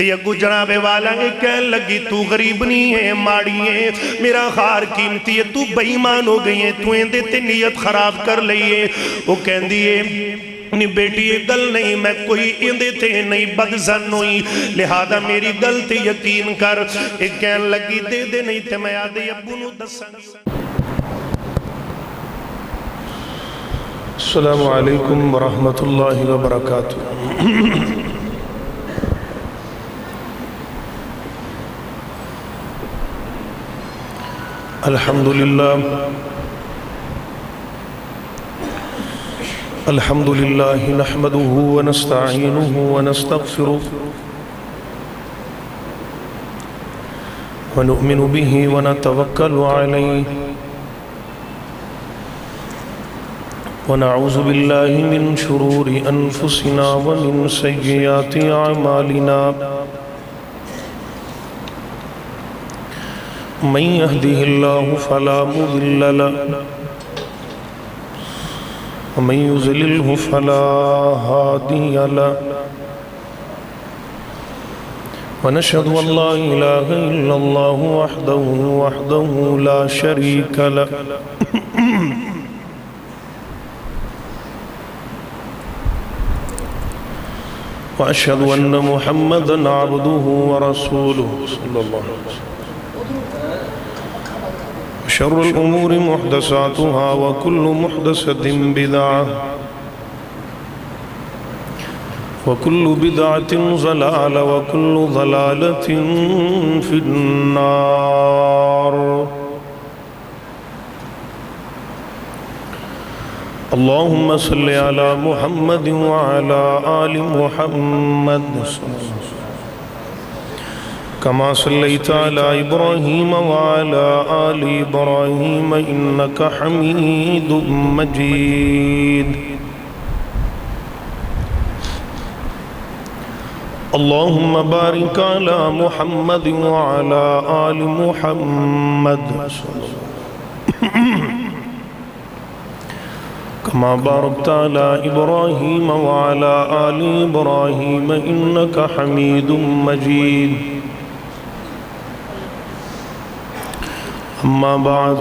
تے اگو جناب والا کہن لگی تو غریب نہیں ہے ماڑی ہے میرا خار قیمتی ہے تو بے ایمان ہو گئی ہے تو اندے تے نیت خراب کر لئیے وہ کہن دیئے نہیں بیٹی یہ گل نہیں میں کوئی اندے تے نہیں بدزن ہوئی لہذا میری گل تے یقین کر ایک کہن لگی دے دے نہیں تے میں آدھے ابو نو دسن السلام علیکم ورحمۃ اللہ وبرکاتہ الحمدللہ نحمده ونستعینه ونستغفره ونؤمن به ونتوکل علیہ ونعوذ باللہ من شرور انفسنا ومن سیئات اعمالنا من يهده الله فلا مضل له ومن يضلله فلا هادي له ونشهد أن لا إله إلا الله وحده لا شريك له وأشهد أن محمدًا عبده ورسوله صلى الله عليه وسلم شر الأمور محدثاتها وكل محدثة بدعة وكل بدعة ضلالة وكل ضلالة في النار اللهم صل على محمد وعلى آل محمد كما صليت على إبراهيم وعلى آل إبراهيم إنك حميد مجيد اللهم بارك على محمد وعلى آل محمد كما باركت على إبراهيم وعلى آل إبراهيم إنك حميد مجيد أما بعد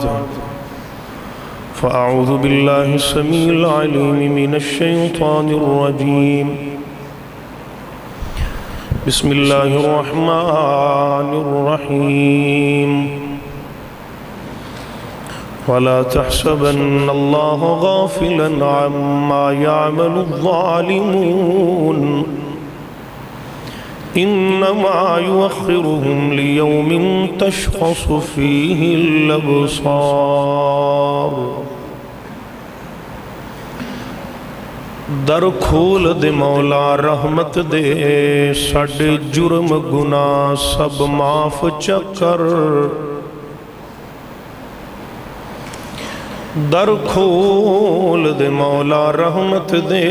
فأعوذ بالله السميع العليم من الشيطان الرجيم بسم الله الرحمن الرحيم ولا تحسبن الله غافلا عما يعمل الظالمون إنما يؤخرهم ليوم تشخص فيه الأبصار در کھول دے مولا رحمت دے ساڈے جرم گناہ سب معاف چکر در کھول دے مولا رحمت دے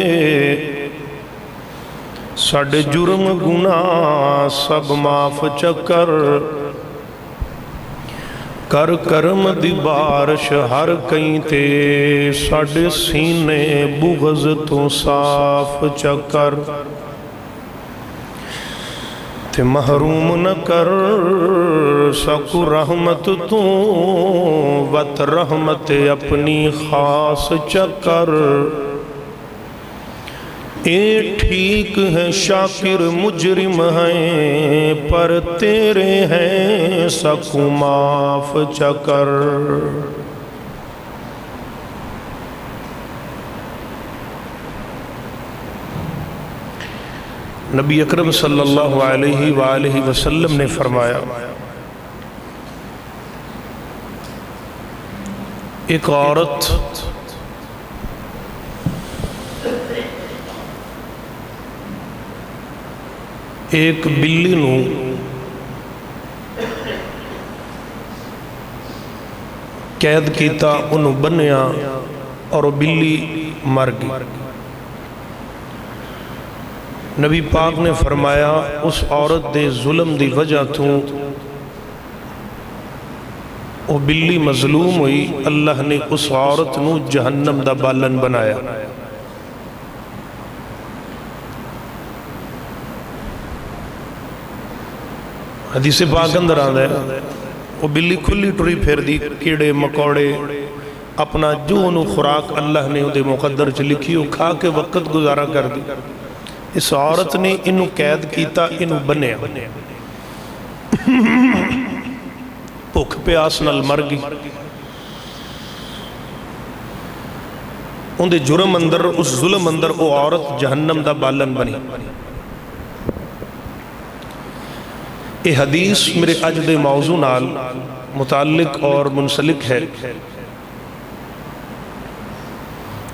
ساڈے جرم گناہ سب معاف چکر کر کرم دی بارش ہر کہیں تے ساڈے سینے بغض تو صاف چکر تے محروم نہ کر سکو رحمت تو وط رحمت اپنی خاص چکر اے ٹھیک ہے شاکر مجرم ہیں پر تیرے ہیں سکو معاف چکر نبی اکرم صلی اللہ علیہ وآلہ وسلم نے فرمایا ایک عورت ایک بلی نو قید کیتا انہوں بنیا اور وہ بلی مر گئی نبی پاک نے فرمایا اس عورت دے ظلم دی وجہ تو وہ بلی مظلوم ہوئی اللہ نے اس عورت نو جہنم دا بالن بنایا حدیث پاک اندر آندا ہے وہ بلی کھلی ٹری پھر دی کیڑے مکوڑے اپنا جو انہوں خوراک اللہ نے دے مقدر چ لکھی وہ کھا کے وقت گزارا کر دی. اس عورت نے انہوں قید کیتا انہوں بنیا بھوک پیاس نال مر گئی. ان دے جرم اندر اس ظلم اندر وہ عورت جہنم دا بالن بنی. یہ حدیث میرے اج دے موضوع نال متعلق اور منسلک ہے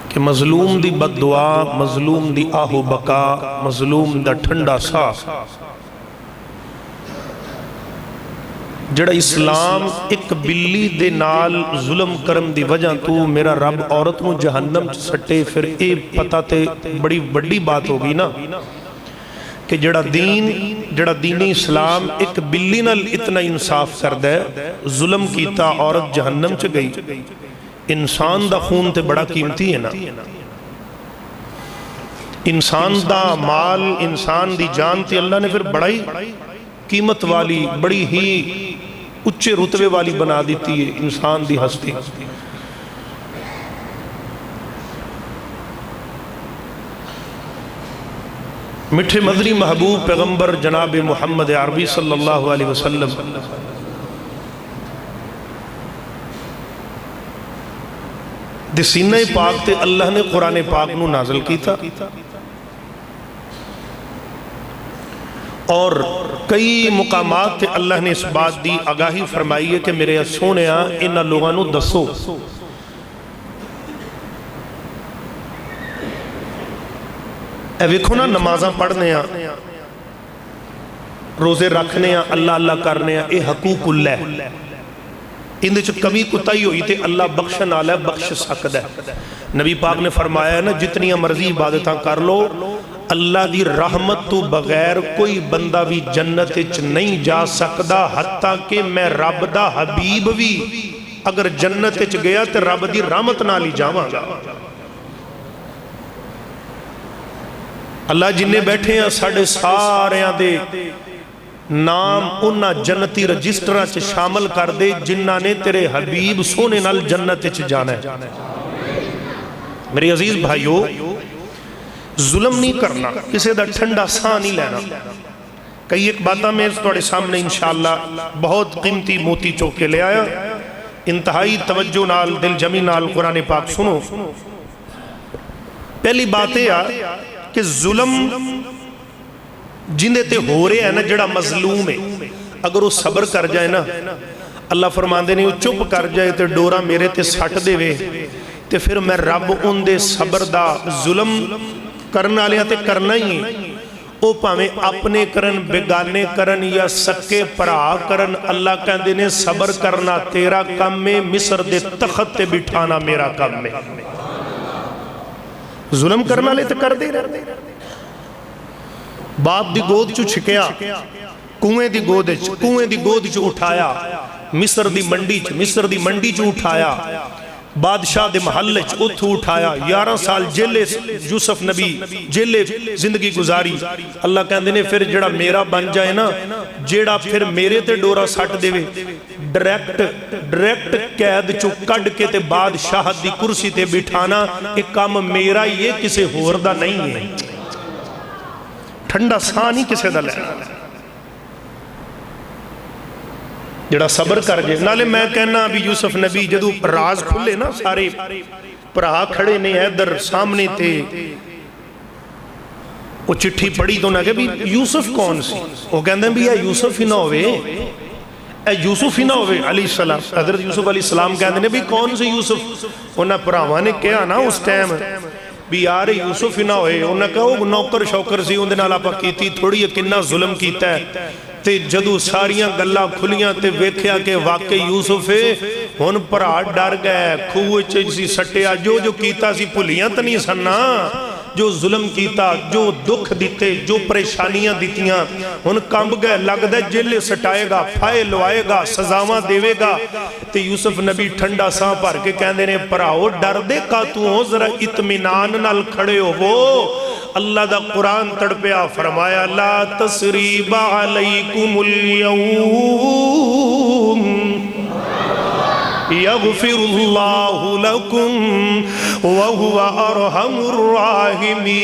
کہ مظلوم دی بد دعا، مظلوم دی آہو بکا، مظلوم دا ٹھنڈا سا جڑا اسلام ایک بلی دے نال ظلم کرم دی وجہ تو میرا رب عورت نو جہنم سٹے، پھر اے پتہ تے بڑی بڑی بات ہوگی نا کہ جڑا دین اسلام ایک بلی نال اتنا انصاف کر دے، ظلم کیتا عورت جہنم چ گئی. انسان دا خون تے بڑا قیمتی ہے نا، انسان دا مال، انسان دی جان تے اللہ نے پھر بڑا ہی قیمت والی، بڑی ہی اچھے رتبے والی بنا دیتی ہے انسان دی ہستی. میٹھے مدنی محبوب پیغمبر جناب محمد عربی صلی اللہ علیہ وسلم دے سینہ پاک تے اللہ نے قرآن پاک نو نازل کیتا اور کئی مقامات تے اللہ نے اس بات دی آگاہی فرمائی ہے کہ میرے سونیا انہاں لوگاں نو دسو اے ویکھو نا نمازاں پڑھنے ہیں، روزے رکھنے ہیں، اللہ اللہ کرنے ہیں، اے حقوق اللہ ہے. اندے چھ کمی کتائی ہوئی تے اللہ بخشن آلہ بخش سکتا ہے. نبی پاک نے فرمایا ہے نا جتنی مرضی عبادتاں کر لو اللہ دی رحمت تو بغیر کوئی بندہ بھی جنت چ نہیں جا سکدا، حتیٰ کہ میں رب دا حبیب بھی اگر جنت چ گیا تے رب دی رحمت نال ہی جاواں گا. اللہ جنہیں بیٹھے ہیں ساڑھے سارے دے نام انہا جنتی رجسٹرہ چ شامل کر دے جنہاں نے تیرے حبیب سونے نال جنت چ جانا ہے. میرے عزیز بھائیو، ظلم نہیں کرنا، کسے دا ٹھنڈا سا نہیں لینا. کئی ایک باتاں میں توڑے سامنے انشاءاللہ بہت قیمتی موتی چوکے لے آیا. انتہائی توجہ نال دل جمی نال قرآن پاک سنو. پہلی بات ہے کہ ظلم جندے تے ہو رہے ہیں نا جڑا مظلوم ہے اگر وہ صبر کر جائے نا، اللہ فرماندے نہیں وہ چپ کر جائے تے ڈورا میرے تے سٹ دے وے تے پھر میں رب ان دے صبر دا ظلم کرنا لیا تے کرنا ہی ہے. او پاویں اپنے کرن، بیگانے کرن یا سکے پرا کرن، اللہ کہندے نے صبر کرنا تیرا کم میں، مصر دے تخت تے بٹھانا میرا کم میں. ظلم کرنا لے تے کر دے رہے. باپ دی گود چو چھکیا، کنویں دی گود چو اٹھایا، مصر دی منڈی چو اٹھایا، بادشاہ دے محلے اتھو اٹھایا، 11 سال جیلے یوسف نبی جیلے زندگی گزاری. اللہ کہندے نے پھر جڑا میرا بن جائے نا، جڑا پھر میرے تے ڈورا سٹ دے وے، ڈریکٹ قید چو کڈ کے تے بادشاہ دی کرسی تے بٹھانا، ایک کام میرا یہ کسے ہور دا نہیں ہے. ٹھنڈا سا نہیں کسے دا لینا، جڑا صبر کر جائے. نالے میں کہنا ابھی یوسف نبی جدو راز کھلے نا، سارے پرہا کھڑے نے ادھر سامنے تے وہ چٹھی پڑھی تو نہ کہ بھی یوسف کون سی؟ وہ کہندے ہیں بھی اے یوسف ہی نہ ہوئے، اے یوسف ہی نہ ہوئے علیہ السلام. حضرت یوسف علیہ السلام کہندے ہیں بھی کون سے یوسف؟ انہاں پرہاواں نے کہا نا اس ٹائم بھی یار یوسف ہی نہ ہوئے. انہاں کہا وہ نوکر شوکر سی اندے نال آپا کیتی تھوڑی کننا ظلم کیتا ہے. تے جدو ساریاں گلاں کھلیاں تے ویکھیا کہ واقعی یوسف ہے، ہن پرا ڈر گئے، کھوہ چ سی سٹیا جو کیتا سی بھلیاں تے نہیں سننا. جو ظلم کیتا، جو دکھ دیتے، جو پریشانیاں دیتیاں، ان کمب گئے، لگ دے جیلے سٹائے گا، پھائے لوائے گا، سزاواں دیوے گا۔ تے یوسف نبی ٹھنڈا ساں بھر کے کہندے نے پراؤ ڈر دے کا تو ہو، ذرا اطمینان نال کھڑے ہو۔ وہ اللہ دا قرآن تڑپیا، فرمایا لا تسریب علیکم اليوم یغفر اللہ لکم وہو ارحم الراحمین۔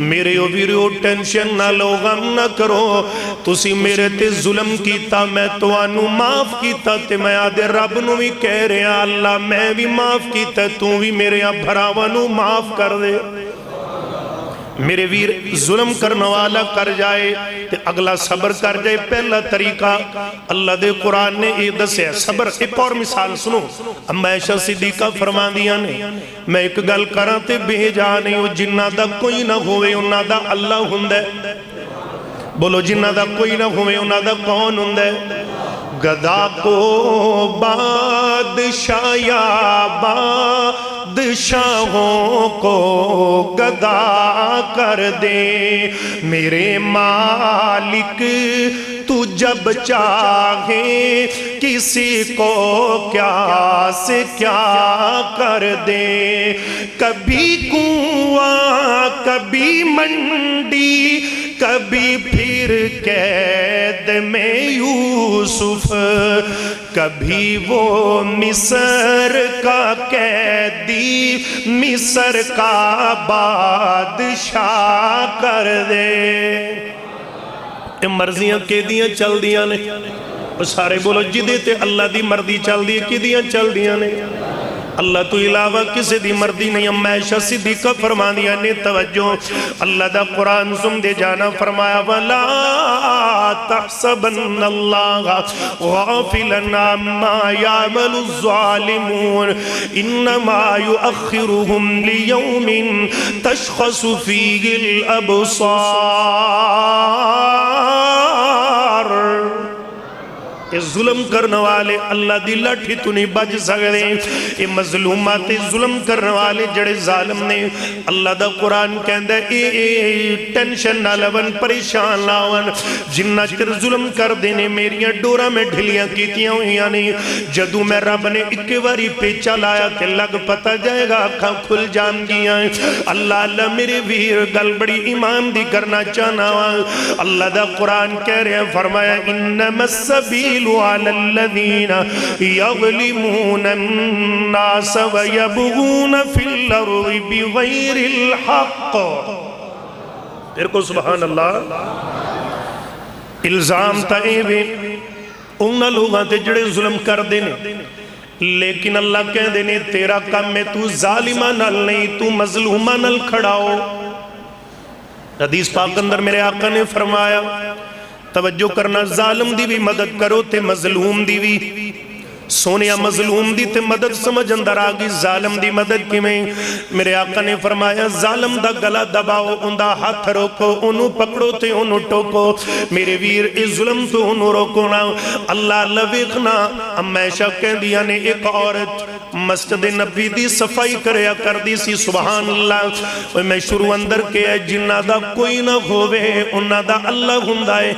میرے او ویرو ٹینشن نہ لو، غم نہ کرو، تسی میرے تے ظلم کیتا، میں تو آنو معاف کیتا، تے میں آدھے رب نو بھی کہہ رہے ہیں اللہ میں بھی معاف کیتا، تو بھی میرے بھراوانو معاف کر دے۔ میرے ویر ظلم کرنے والا کر جائے تے اگلا صبر کر جائے۔ پہلا طریقہ اللہ دے قرآن نے یہ دسے صبر۔ ایک اور مثال سنو، اما عائشہ صدیقہ فرما دیا نے میں ایک گل کراں تے بے جا نہیں ہو، جنہ دا کوئی نہ ہوئے انہ دا اللہ ہندے۔ بولو جنہ دا کوئی نہ ہوئے انہ دا کون ہندے؟ گدا کو بادشاہ یا بادشاہوں کو گدا کر دے، میرے مالک تو جب چاہے کسی کو کیا سے کیا کر دے۔ کبھی کنواں کبھی منڈی کبھی پھر قید میں یوسف، کبھی وہ مصر کا قیدی مصر کا بادشاہ کر دے۔ مرضیاں قیدیاں چل دیاں نے، سارے بولو جدے تے اللہ دی مردی چل دی قیدیاں چل دیاں نے، اللہ تو علاوہ کسی دی مردی نہیں۔ اما عائشہ صدیقہ فرما دیا نے توجہ، اللہ دا قرآن سن دے جانا، فرمایا وَلَا تَحْسَبَنَّ اللَّهَ غَافِلًا عَمَّا يَعْمَلُ الظَّالِمُونَ إِنَّمَا يُؤَخِّرُهُمْ لِيَوْمٍ تَشْخَصُ فِيهِ الْأَبْصَارُ۔ یہ ظلم کرنے والے اللہ دی لاٹھی تو نہیں بچ سکتے۔ یہ مظلومات ظلم کرنے والے جڑے ظالم نے، اللہ دا قرآن کہندہ اے ٹینشن نہ لون، پریشان نہ ہون، جنہ چر ظلم کر دینے میریاں ڈورا میں ڈھلیاں کیتیاں ہوئیاں نہیں، جدو میں رب نے ایک واری پیچا لایا کہ لگ پتا جائے گا، آنکھاں کھل جان گیاں۔ اللہ اللہ میرے ویر گل بڑی ایمان دی کرنا چاہنا، اللہ دا قرآن کہہ رہے ہیں، فرمایا انما السبیل على الذين يظلمون الناس ويبغون في الأرض بغير الحق۔ پھر کو سبحان اللہ الزام تا ایوے انہا لوگاں تے جڑے ظلم کر دینے، لیکن اللہ کہہ دینے تیرا کام میں تو ظالمہ نل نہیں، تو مظلومہ نل کھڑاؤ۔ حدیث پاک اندر میرے آقا نے فرمایا توجہ کرنا، ظالم دی بھی مدد کرو تے مظلوم دی بھی۔ سونیا مظلوم دی تے مدد سمجھ اندر آگی، ظالم دی مدد کی میں؟ میرے آقا نے فرمایا ظالم دا گلا دباؤ، ان دا ہاتھ روکو، انہوں پکڑو تے انہوں ٹوکو۔ میرے ویر اس ظلم تو انہوں روکونا۔ اللہ لویقنا اما عائشہ کہہ دیا نے ایک عورت مسجد نبی دی صفائی کریا کر دی سی، سبحان اللہ۔ میں شروع اندر کے جنہ دا کوئی نہ ہوئے انہ دا اللہ ہندائے،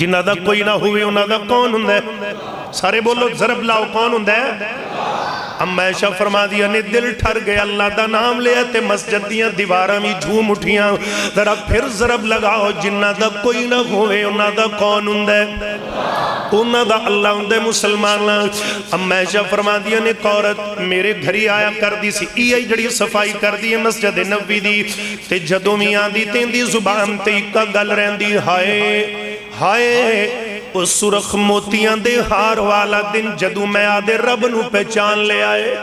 جنہ دا کوئی نہ ہوئے انہ دا کون ہندائے؟ سارے بولو ضرب لاؤ، کون ہوں دے؟ اما عائشہ فرما دیا نے دل ٹھر گئے، اللہ دا نام لے تے مسجد دیاں دیواراں میں جھوم اٹھیاں، ذرا پھر ضرب لگاؤ، جنہ دا کوئی نہ ہوئے انہ دا کون ہوں دے؟ انہ دا اللہ ہوں دے مسلمان۔ اما عائشہ فرما دیا نے عورت میرے گھری آیا کر دی سی، ای جڑی صفائی کر دی مسجد نبی دی، تے جدوں میاں دی تین دی زبان تے اکا گل رہن دی، ہائے ہائے اس سرخ موتیاں دے ہار والا دن جدو میں آدھے رب نو پہچان لے آئے۔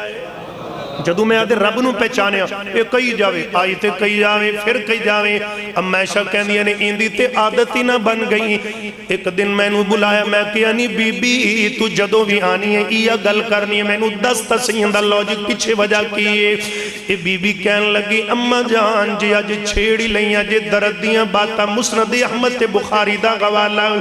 جدو میں آدھے رب نو پہچانیا یہ کئی جاوے آئی تے کئی جاوے پھر کئی جاوے امیشہ کہندی نے ایندی تے عادتی نہ بن گئی ایک دن میں نو بلایا میں کیا نی بی بی تو جدو بھی آنی ہے یا گل کرنی ہے میں نو دستا سیندہ لوجک پیچھے وجہ کیے اے بی بی کہن لگی اماں جان جی آج چھیڑی لئیاں جی دردیاں باتا مسند احمد بخاری دا گوالا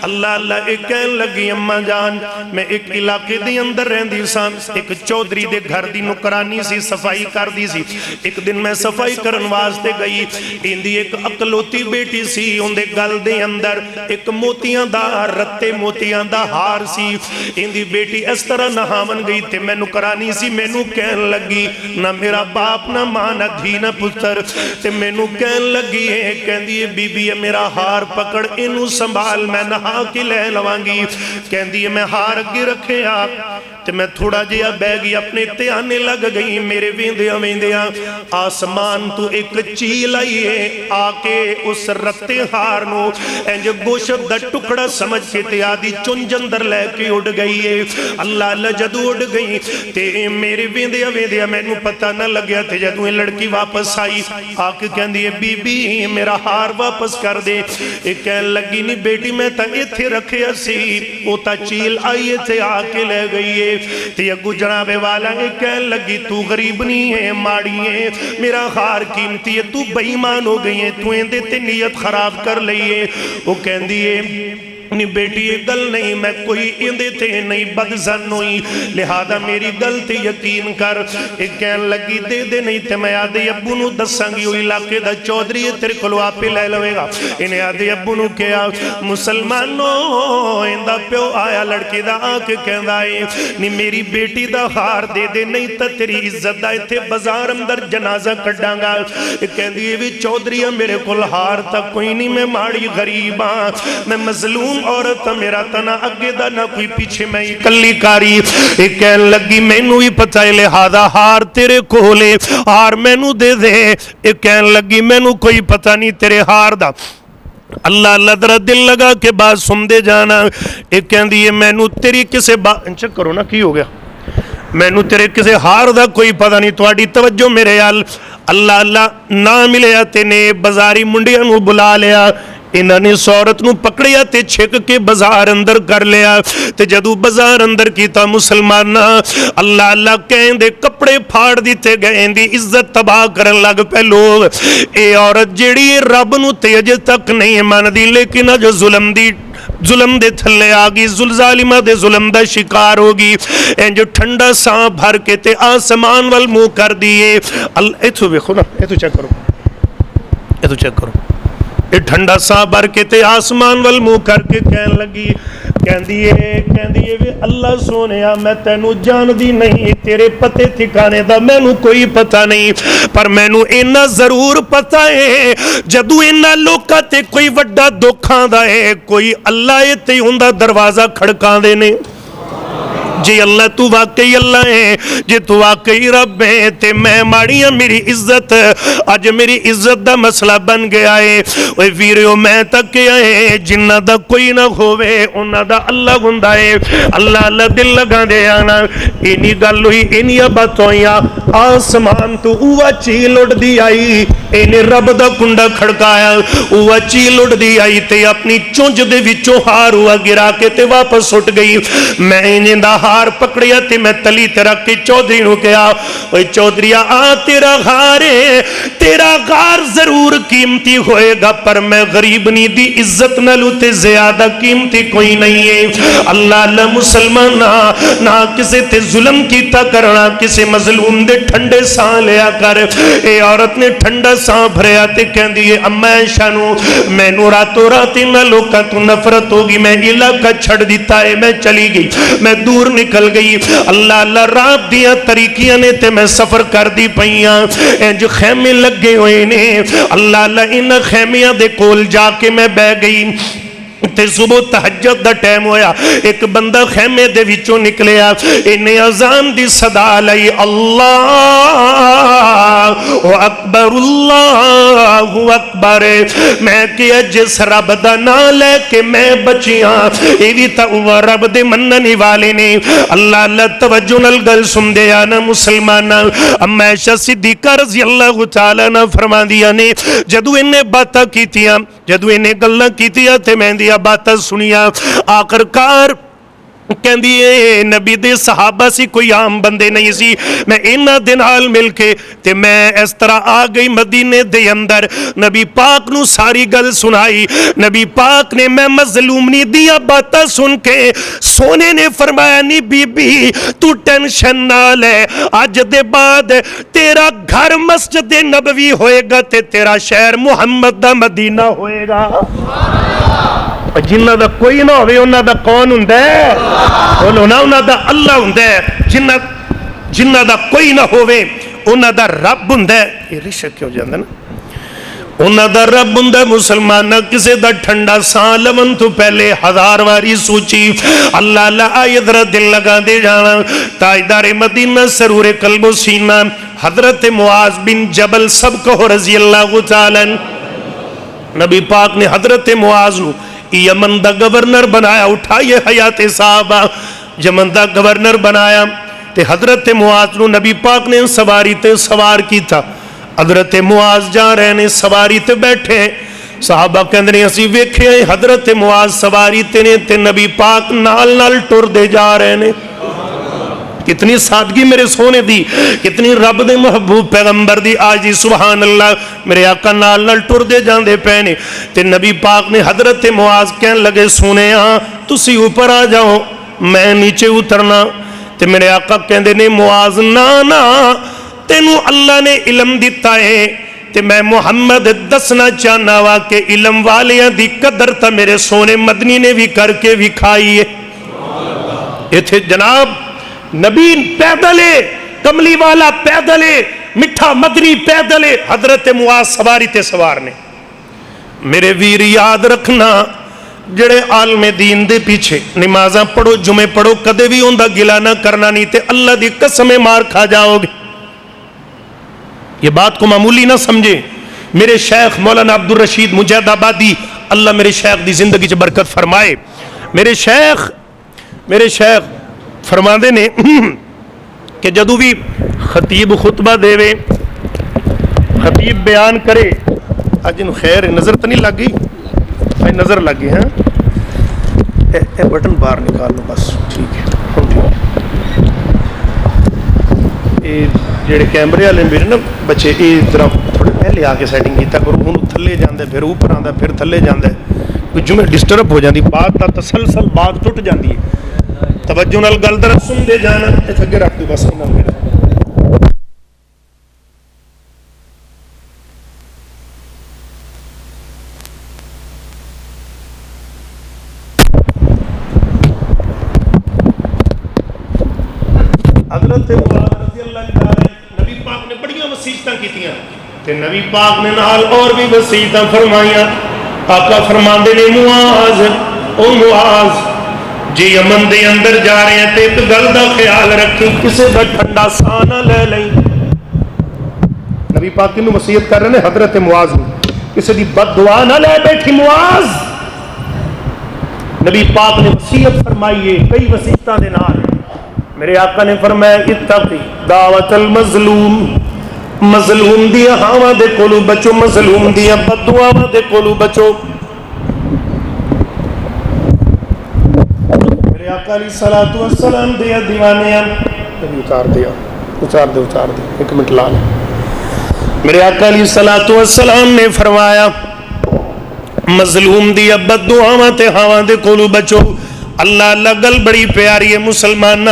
اللہ اللہ ایک کہن لگی اماں جان میں ایک علاقے دی اندر رہندی سان ایک چودری دے گھر دی نکرانی سی صفائی کر دی سی ایک دن میں صفائی کرن واسطے گئی اندی ایک اکلوتی بیٹی سی اندے گل دے اندر ایک موتیاں دا رتے موتیاں دا ہار سی اندی بیٹی اس طرح نہامن گئی تے میں نکرانی سی میں نو کہن لگی نہ میرا باپ نہ ماں نہ دھی نہ پتر تے میں نو کہن لگی ہے کہن دیئے بی بی میرا ہار پکڑ انو سنبھال میں نہا کی لے لوانگی کہن دیئے میں ہار اگی رکھے آپ تے میں تھوڑا جیا بے گی اپنے تے آنے لگ گئی میرے ویندیاں ویندیاں آسمان تو ایک چیل آئیے آکے اس رتے ہار نو انج گوشت دا ٹکڑا سمجھ کے تے آدھی چنجندر لے کے اڑ گئی ہے اللہ اللہ جدو اڑ گئی تے میرے ویندیاں ویندیاں میں نو پتہ نہ لگیا تے جدو یہ لڑکی واپس آئی آکے کہن دیئے بی بی میرا ہار واپس کر دے ایک کہن لگی نہیں بیٹی میں تا ایتھے رکھے اسی او تا چیل آئیے تے آکے لے گئی ہے تے اگو جناب والا ایک کہن لگی تو غریب نہیں ہے ماڑی ہے میرا خار قیمتی ہے تو بےایمان ہو گئی ہے تو اندے تے نیت خراب کر لئیے وہ کہن دیئے نہیں بیٹی یہ گل نہیں میں کوئی اندے تے نہیں بدزن ہوئی لہذا میری گل تے یقین کر ایک کہن لگی دے دے نہیں تے میں آدھے ابو نو دسانگی ہوئی علاقے دا چودری ہے تیرے کلو آپ پہ لے لوے گا انہیں آدھے ابو نو کیا مسلمانوں اندہ پیو آیا لڑکی دا آکے کہن دائے نہیں میری بیٹی دا ہار دے دے نہیں تا تیری عزت دائے تھے بزار اندر جنازہ کٹاں گا کہن دیئے بھی چودری ہے میرے کل ہار تا کوئی نہیں میں ماڑی غریب ہاں میں مظلوم عورت میرا تنا اگے دا نہ کوئی پیچھے میں کلی کاری ایک کہن لگی میں نو ہی پتہ ہے لہذا ہار تیرے کولے ہار میں نو دے دے ایک کہن لگی میں نو کوئی پتہ نہیں تیرے ہار دا اللہ اللہ درہ دل لگا کے بعد سن دے جانا ایک کہن دیئے میں نو تیری کسے چک کرو نا کی ہو گیا میں نو تیرے کسے ہار دا کوئی پتہ نہیں تواڈی توجہ میرے اللہ اللہ نہ ملے تے نے بازاری منڈیاں نو بلا لیا انہوں نے سورت نو پکڑیا تے چھک کے بازار اندر کر لیا تے جدو بازار اندر کیتا مسلمان اللہ اللہ کہیں دے کپڑے پھاڑ دیتے گئے دی عزت تباہ کرن لگ پہ لوگ اے عورت جیڑی رب نو تیج تک نہیں مان دی لیکن جو ظلم دے تھلے آگی ظالمہ دے ظلم دا شکار ہوگی این جو ٹھنڈا ساں بھر کے تے آسمان والمو کر دیئے ایتھو بے خدا ایتھو چیک کرو اے ٹھنڈا سا بر کے تے آسمان والمو کر کے کہن لگی کہن دیئے وے اللہ سونیا میں تینو جان دی نہیں تیرے پتے ٹھکانے دا میں نو کوئی پتہ نہیں پر میں نو اینا ضرور پتہ ہے جدو اینا لوکا تے کوئی وڈا دکھاں دا ہے کوئی اللہ تے ہوندہ دروازہ کھڑکاں دے نے جی اللہ تو واقعی اللہ ہے جی تو واقعی رب ہے تے میں ماڑیاں میری عزت آج میری عزت دا مسئلہ بن گیا ہے اوہ ویریو میں تک کیا ہے جنہ دا کوئی نہ ہوئے انہ دا اللہ گندہ ہے اللہ اللہ دل لگا دے آنا اینی گل ہوئی اینی باتوئیاں آسمان تو اوہ چیل اڑ دی آئی اینی رب دا کنڈا کھڑکایا اوہ چیل اڑ دی آئی تے اپنی چونج دے وچوں ہار ہوا گرا کے تے واپس اٹھ گئی میں اینی دا ہار پکڑیا تے میں تلی تیرا کے چودری نو کیا اوہ چودریا تیرا غار ہے تیرا غار ضرور قیمتی ہوئے گا پر میں غریب نہیں دی عزت نہ لوتے زیادہ قیمتی کوئی نہیں ہے اللہ اللہ مسلمان نہ کسے تے ظلم کیتا کرنا کسے مظلوم دے ٹھنڈے سان لیا کر اے عورت نے ٹھنڈا سان بھریا تے کہن دیئے اما شانو میں نو راتو راتی میں لوکا تو نفرت ہوگی میں علاقہ چھڑ دیتا ہے میں چلی گئی میں دور نکل گئی اللہ اللہ رات دیا طریقیاں نے تے میں سفر کر دی پئیاں جو خیمے لگے ہوئے نے اللہ اللہ ان خیمیاں دے کول جا کے میں بہ گئی تے صبح تہجد دا ٹائم ہویا، ایک بندہ خیمے دے وچوں نکلیا، انہیں اذان دی صدا لئی، اللہ اکبر اللہ اکبر، میں کیا جس رب دا نام لے کے میں بچیاں، ایوی تا وہ رب دے مننی والے نے۔ اللہ اللہ توجہ نال گل سن دیا نا مسلمانہ، اما عائشہ صدیقہ رضی اللہ تعالیٰ نے فرما دیا نے جدو انہیں باتاں کیتیاں، جدو انہیں گلاں کیتیاں تے میں دیا باتاں سنیاں، آخر کار کہندی ہے نبی دے صحابہ سی کوئی عام بندے نہیں سی، میں انہاں دے نال مل کے تے میں اس طرح آ گئی مدینے دے اندر، نبی پاک نو ساری گل سنائی، نبی پاک نے میں مظلومنی دیا باتاں سن کے سونے نے فرمایا نی بی بی تو ٹینشن نہ لے، آج دے بعد تیرا گھر مسجد نبوی ہوئے گا تے تیرا شہر محمد دا مدینہ ہوئے گا۔ جنہ دا کوئی نہ ہوئے انہ دا کون ہندہ ہے؟ انہ دا اللہ ہندہ ہے، جنہ دا کوئی نہ ہوئے انہ دا رب ہندہ ہے۔ یہ رشک کیوں جاندہ نا؟ انہ دا رب ہندہ مسلمان نہ کسے دا ٹھنڈا سان لمن تو پہلے 1000 واری سوچی، اللہ اللہ آیت را دل لگا دے جانا، تاجدار مدینہ سرور قلب و سینہ حضرت معاذ بن جبل سب کو رضی اللہ تعالیٰ، نبی پاک نے حضرت معاذ نو یمن دا گورنر بنایا، اٹھائیے حیات صحابہ، یمن دا گورنر بنایا تے حضرت معاذ نو نبی پاک نے سواری تے سوار کی تھا، حضرت معاذ جا رہے نے سواری تے بیٹھے، صحابہ کہندے نے اسی ویکھے حضرت معاذ سواری تے نے تے نبی پاک نال نال ٹر دے جا رہے نے۔ کتنی سادگی میرے سونے دی، کتنی رب دے محبوب پیغمبر دی آجی، سبحان اللہ، میرے آقا نال نال ٹر دے جان دے پہنے تے نبی پاک نے حضرت معاذ کہن لگے سونے ہاں تسی اوپر آ جاؤ میں نیچے اترنا، تے میرے آقا کہندے نے معاذ نا تینو اللہ نے علم دیتا ہے تے میں محمد دسنا چاہنا وا کہ علم والیاں دی قدر تا میرے سونے مدنی نے بھی کر کے بھی کھائی ہے۔ یہ تھے جناب نبی پیدلے، کملی والا پیدلے، مٹھا مدنی پیدلے، حضرت معاذ سواری تے سوار نے۔ میرے ویر یاد رکھنا جڑے عالم دین دے پیچھے نمازاں پڑھو جمعے پڑھو کدے بھی اندہ گلا نہ کرنا نہیں تے اللہ دی قسم مار کھا جاؤ گے، یہ بات کو معمولی نہ سمجھے۔ میرے شیخ مولانا عبدالرشید مجاہد آبادی اللہ میرے شیخ دی زندگی چ برکت فرمائے، میرے شیخ فرماندے نے کہ جدو بھی خطیب خطبہ دے وے، خطیب بیان کرے، آج ان خیر نظر تو نہیں لگ گئی، نظر لگ گئی، ہاں اے بٹن باہر نکال لو بس، ٹھیک ہے۔ یہ جڑے کیمرے والے میرے نا بچے یہ طرح تھوڑے پہلے آ کے سیٹنگ کیتا کرو، ہوں تھلے جاندے پھر اوپر آندا پھر تھلے جاندے، کوئی جمعے ڈسٹرب ہو جاندی، بات تا تسلسل بات ٹوٹ جاندی ہے۔ توجہ نال گل در سن دے جانا، اچھا اگے رکھ دو بس انہاں میرا۔ حضرت معاذ رضی اللہ عنہ نبی پاک نے بڑیاں وصیتاں کیتیاں تے نبی پاک نے نال اور بھی وصیتاں فرمائیاں۔ آقا فرماندے نے معاذ او معاذ جی یمن دے اندر جا رہے ہیں تے ایک گل دا خیال رکھی، کسے دا ٹھنڈا سا نہ لے لیں۔ نبی پاک کی وصیت کر رہے ہیں حضرت معاذ نے، کسے دی بد دعا نہ لے بیٹھی معاذ۔ نبی پاک نے وصیت فرمائی ہے کئی وصیتاں دے نال، میرے آقا نے فرمایا اتقی دعوت المظلوم، مظلوم دیا ہاواں دے کولو بچو، مظلوم دیا بد دعاواں دے کولو بچو۔ میرے آقا علیہ الصلوۃ والسلام دیا دیوانے ہیں، اتار دے ایک منٹ لا لیں۔ میرے آقا علیہ الصلوۃ والسلام نے فرمایا مظلوم دیا بد دعاواں تے ہاواں دے کولو بچو۔ اللہ اللہ گل بڑی پیاری ہے مسلمانہ،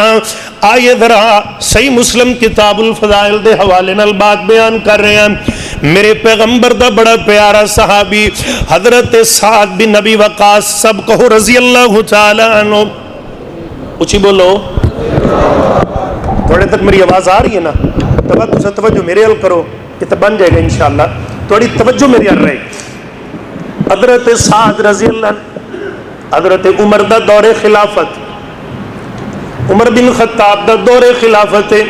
آئیے ذرا صحیح مسلم کتاب الفضائل دے حوالے نال بات بیان کر رہے ہیں۔ میرے پیغمبر دا بڑا پیارا صحابی حضرت سعد بن نبی وقاص سب کو رضی اللہ تعالی عنہ، اچھی بولو، تھوڑے تک میری آواز آ رہی ہے نا؟ توجہ میرے حل کرو، یہ تو بن جائے گا انشاءاللہ، تھوڑی توجہ میری حل رہے۔ حضرت سعد رضی اللہ عنہ حضرت عمر دا دور خلافت، عمر بن خطاب دا دور خلافت ہے۔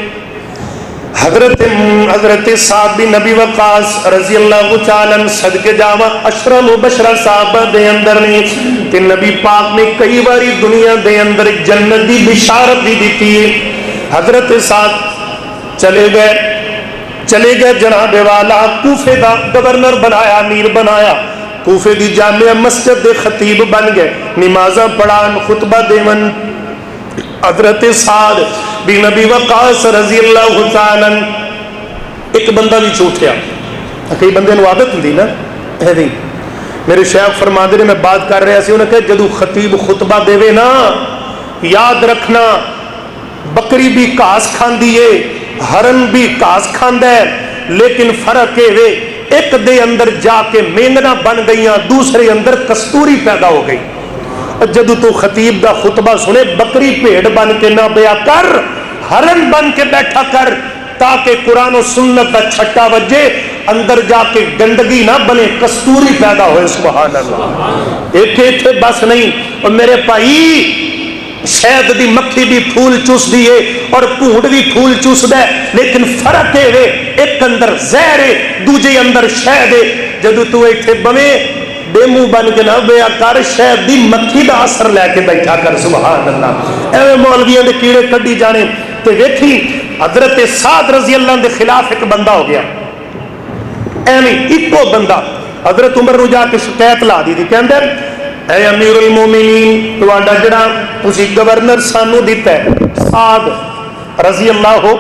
حضرت سعد بن نبی وقاص رضی اللہ تعالی عنہ صدقے جاواں عشرہ مبشرہ صحابہ دے اندر نے تے نبی پاک نے کئی باری دنیا دے اندر جنت دی بشارت دی دیتی ہے۔ حضرت سعد چلے گئے جناب والا کوفے دا گورنر بنایا، امیر بنایا، کوفے دی جامع مسجد دے خطیب بن گئے، نمازاں پڑھان، خطبہ دیون۔ حضرت سعد بن نبی وقاص رضی اللہ تعالی عنہ ایک بندہ بھی چھوٹیا، کئی بندے نو عادت ہوندی نا ایویں۔ میرے شیخ فرماندے نے میں بات کر رہا سی، انہوں نے کہا جدوں خطیب خطبہ دیوے نا یاد رکھنا بکری بھی گھاس کھاندی ہے، ہرن بھی گھاس کھاندا ہے، لیکن فرق یہ ہے ایک دے اندر جا کے مینگنا بن گئیاں، دوسرے اندر کستوری پیدا ہو گئی۔ جدو تو خطیب دا خطبہ سنے بکری بھیڑ بن کے نہ بیا کر، ہرن بن کے بیٹھا کر، تاکہ قرآن و سنت دا چھٹا وجے، اندر جا کے گندگی نہ بنے، کستوری پیدا ہوئے۔ سبحان اللہ۔ ایک بس نہیں، اور میرے بھائی شہد دی مکھی بھی پھول چوس دیئے اور پھوڑ بھی پھول چوس دے، لیکن فرق ہے ایک اندر زہر ہے، دوجے اندر شہد ہے۔ جدو تو ایتھے بمے بے منہ بن کے نہ بیا کر، شہد دی مکھی دا اثر لے کے بیٹھا کر۔ سبحان اللہ۔ ایویں مولویاں دے کیڑے کڈی جانے تے ویکھی حضرت سعد رضی اللہ عنہ دے خلاف ایک بندہ ہو گیا، ایویں اکو بندہ۔ حضرت عمر نو جا کے شکایت لا دی، کہندے اے امیر المومنین تہاڈا جڑا تسی گورنر سانو دتا ہے سعد رضی اللہ ہو،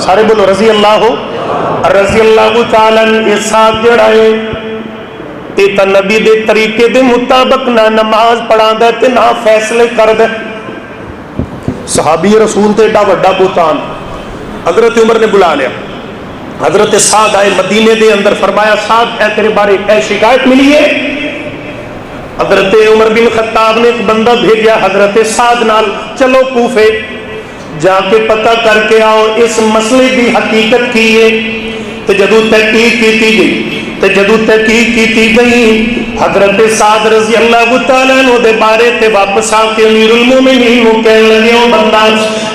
سارے بولو رضی اللہ ہو، رضی اللہ تعالی عنہ، یہ سعد جڑا ہے یہ تا نبی دے طریقے دے مطابق نہ نماز پڑھا دے تے نہ فیصلے کر دے۔ صحابی رسول تے ایڈا وڈا بہتان حضرت عمر نے بلا لیا۔ حضرت سعد آئے مدینے دے اندر، فرمایا سعد اے تیرے بارے اے شکایت ملی ہے؟ حضرت عمر بن خطاب نے ایک بندہ بھیجا حضرت سعد نال، چلو کوفے جا کے پتہ کر کے آؤ اس مسئلے کی حقیقت کی ہے۔ تو جدو تحقیق کی گئی حضرت سعد رضی اللہ تعالیٰ عنہ دے بارے تے واپس آ کے امیر المومنین کو کہنے لگے، وہ بندہ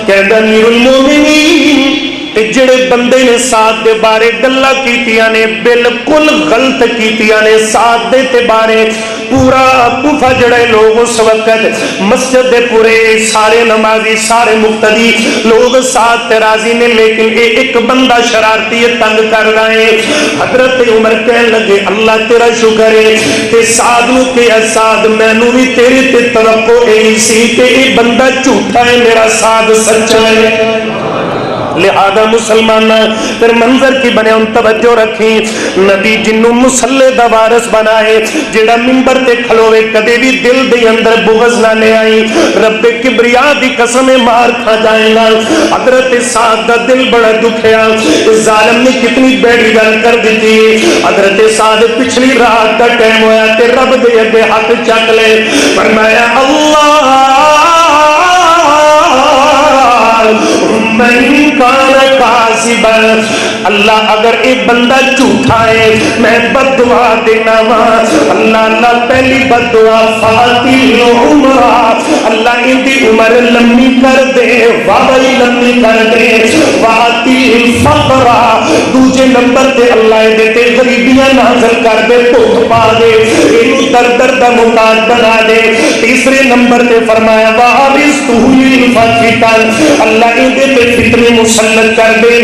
کہندا امیر المومنین جڑے بندے نے سعد دے بارے گلاں کیتیاں نے بالکل غلط کیتیاں نے، سعد دے تے بارے پورا کوفہ جڑے لوگ اس وقت مسجد دے پورے سارے نمازی سارے مقتدی لوگ سعد تے راضی نے، لیکن ایک بندہ شرارتی تنگ کر رہا ہے۔ حضرت عمر کہنے لگے اللہ تیرا شکر ہے کہ سعد نو کہ سعد مینوں بھی تیرے تے توقع یہی سی کہ یہ بندہ جھوٹا ہے، میرا سعد سچا ہے۔ لہذا مسلمان پھر منظر کی بنے ان توجہ رکھیں، نبی جنوں مسلح دا وارث بنائے، جڑا منبر تے کھلوے کدے بھی دل دے اندر بغض نہ لے آئی، رب کبریا دی قسم مار کھا جائے گا۔ حضرت سعد دا دل بڑا دکھیا، اس ظالم نے کتنی بیڑی گل کر دیتی۔ حضرت سعد پچھلی رات دا ٹائم ہویا تے رب دے اگے ہاتھ چک لے، فرمایا اللہ من کان کاذبا، اللہ اگر ایک بندہ جھوٹا ہے میں بد دعا دینا وا، اللہ پہلی بد دعا فاطل عمر، اللہ ان دی عمر لمبی کر دے، وابئی لمبی کر دے، فاطل فقر، دوسرے نمبر تے اللہ دے تے غریبیاں نازل کر دے، بھوک پا دے، اینو در در دا محتاج بنا دے۔ تیسرے نمبر تے فرمایا وارثہ للفتن، اللہ ان دے تے فتنے مسلط کر دے،